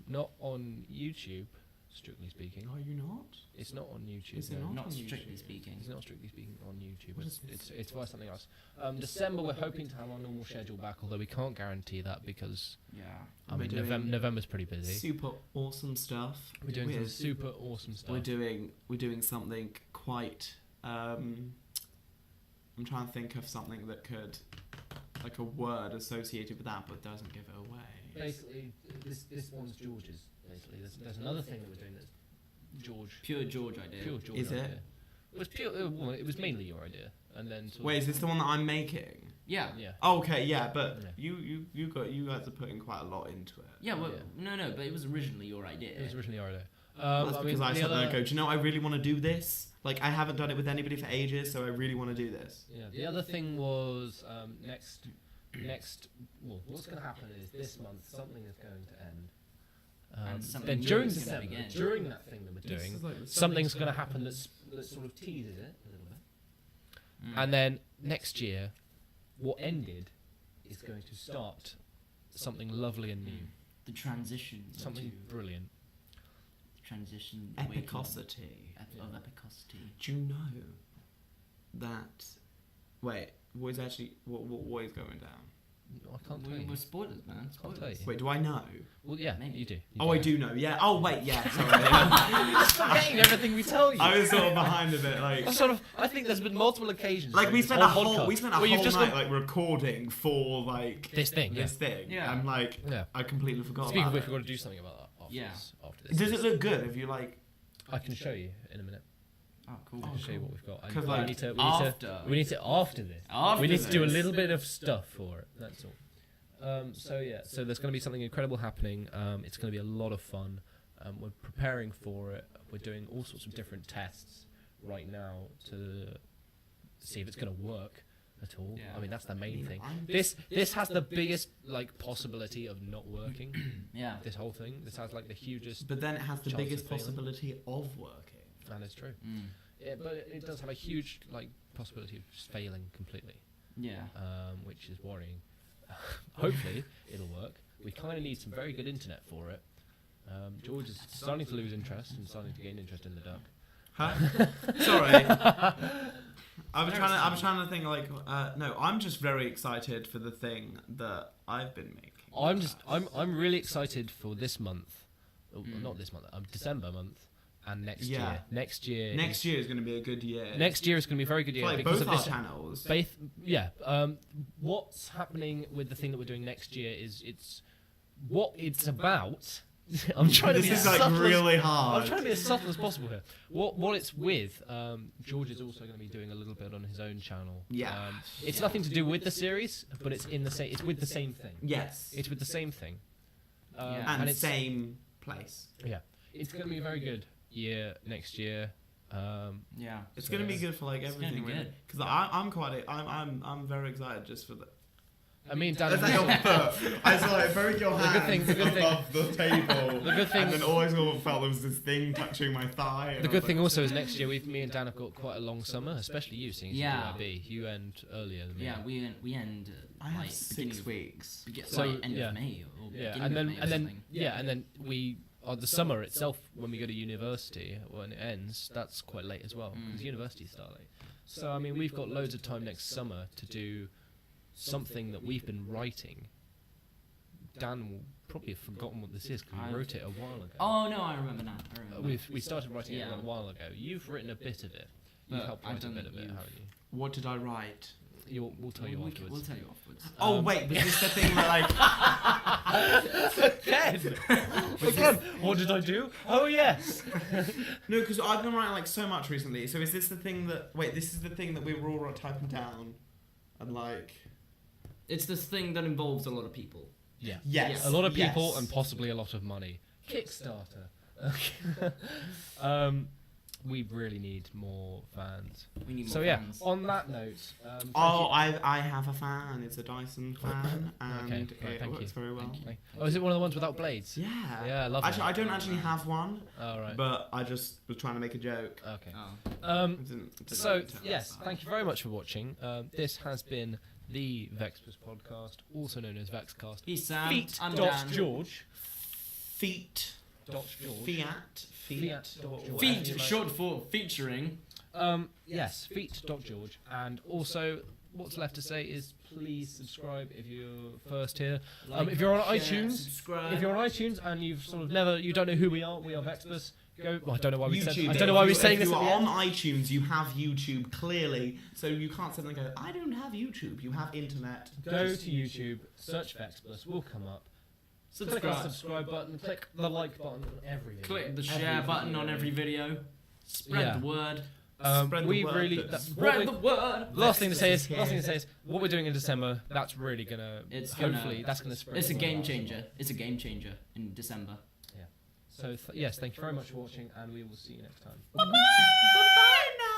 Not on YouTube, strictly speaking. Are you not? It's not on YouTube. Is it no. not? Not on strictly YouTube. speaking. It's not strictly speaking on YouTube. What It's, is it's via something else. December, we're hoping to have our normal schedule back, although we can't guarantee that because Yeah. I mean November's pretty busy. Super awesome stuff. We're doing some We're- super awesome stuff. We're doing something quite. I'm trying to think of something that could, like a word associated with that, but doesn't give it away. Basically, this one's George's. Basically, there's another thing that we're doing that's George. Pure George idea. Pure George. Is it? idea. It was pure. Well, it was mainly your idea, and then. Sort Wait, of, is this the one that I'm making? Yeah. Yeah. Oh, okay, yeah, but Yeah. you guys are putting quite a lot into it. Yeah. Well, Yeah. no, but it was originally your idea. It was originally our idea. Well, that's because I the sat there and other- go, do you know, I really want to do this. Like, I haven't done it with anybody for ages, so I really want to do this. Yeah. The other thing was next. Well, what's going to happen is this month something is going to end. And something Then new during is gonna December, begin. during that thing that we're This doing, is like the something's going to happen that sort of teases it a little bit. Mm. And then next year, what ended is going to start something lovely and new, The transition. something into brilliant. transition. Epicosity. Of epicosity. Do you know that? Wait, what is going down? I can't tell you. We're spoilers, man. Can't tell you. Wait, do I know? Well, yeah, Maybe. you do. I do know. Yeah. Oh, wait. Yeah. Sorry. Forgetting everything we tell you. I was sort of behind a bit, like. I think there's been multiple occasions. Like we spent a whole where you've just night like recording for like this thing. Yeah. and like Yeah. I completely forgot. Speaking of about which, it. we've got to do something about that. After Yeah. After this. Does it look good if you like? I can show you in a minute. Oh, cool. I can show you what we've got. And 'Cause, we like, need to after. we need to after this. After we need to do a this. little bit of stuff for it. That's all. So there's going to be something incredible happening. It's going to be a lot of fun. We're preparing for it. We're doing all sorts of different tests right now to see if it's going to work at all. Yeah. I mean, that's the main thing. I'm- This has the biggest like possibility of not working. Yeah. This whole thing. This has like the hugest, But then it has the Chance biggest of failing. possibility of working. and it's true. Mm. Yeah, but it does have a huge like possibility of just failing completely, Yeah. which is worrying. Hopefully, it'll work. We kind of need some very good internet for it. George is starting to lose interest and starting to gain interest in the duck. Huh? Sorry. I was trying to think like no, I'm just very excited for the thing that I've been making. I'm really excited for this month. Not this month. December month and next Yeah. year. Next year. Next year is going to be a good year. Next year is going to be a very good year like because both of our this. channels. Yeah. What's happening with the thing that we're doing next year is it's what it's about. I'm trying to This be is as like subtle as- really hard. I'm trying to be as subtle as possible here. What it's with, George is also going to be doing a little bit on his own channel. Yeah. It's nothing to do with the series, but it's in the same. It's with the same thing. Yes. It's with the same thing. Yeah. and it's same place. yeah. It's going to be a very good year next year. Yeah. It's So going to be yeah. good for like It's gonna be everything. good. Because I'm very excited just for the. I mean, Dan. That's like your foot. I saw like both your The good hands thing- above the table. The good thing- And then always felt there was this thing touching my thigh. and The I good was thing like, also is next year me and Dan have got quite a long summer, especially you, seeing as Yeah. you do IB. You end earlier than me. Yeah. We end. I have like, 6 weeks. So, end yeah. of May or Yeah, beginning and then of May or and then something. yeah, and then we the summer itself when we go to university when it ends, that's quite late as well because universities start late. So I mean, we've got loads of time next summer to do something that we've been writing. Dan will probably have forgotten what this is because we wrote it a while ago. Oh no, I remember now. I remember. We started writing it Yeah. a while ago. You've written a bit of it. You've But helped I write a don't bit of it, think haven't you? What did I write? We'll tell you afterwards. We'll tell you afterwards. Oh wait, was this the thing that like? Again, what did I do? Oh yes. No, because I've been writing like so much recently. So is this the thing that? Wait, this is the thing that we were all typing down, and like. It's this thing that involves a lot of people. Yeah. Yes. A lot of people yes. and possibly a lot of money. Kickstarter. We really need more fans. We need more So yeah, fans. on that note, thank Oh, you. I have a fan. It's a Dyson fan, and Okay, right, it thank works you. very well. Oh, is it one of the ones without blades? Yeah. Yeah, I love Actually, that. I don't actually have one, Oh right. but I just was trying to make a joke. Okay. Oh. It didn't So really tell yes, us. thank you very much for watching. This has been the Vecspass podcast, also known as VecsCast. He's Sam. Feet I'm dot Dan. George. Feet. Dot George. Fiat. Fiat dot George. Feet, short for featuring. Yes, feet.george. And also, what's left to say is please subscribe if you're first here. If you're on Like, share, iTunes, subscribe. if you're on iTunes and you've sort of you don't know who we are Vecspass. Go. Well, I don't know why we said. YouTube. I don't know why we're If saying this you at the are on end. iTunes, you have YouTube clearly, so you can't suddenly go, I don't have YouTube. You have internet. Go to YouTube, search Vecspass. We'll come up. Click the Subscribe. subscribe button. Click the like button on every video. Click the Every share button video. on every video. Spread Yeah. the word. Spread the we word really. that- That's what Spread we- the word. Last thing to say Vecspass is, is last thing here. to say is, what we're doing in December. That's really gonna. It's hopefully, gonna- that's gonna spread. It's a the word game out. changer. It's a game changer in December. So yes, thank you very much for watching, and we will see you next time. Bye now.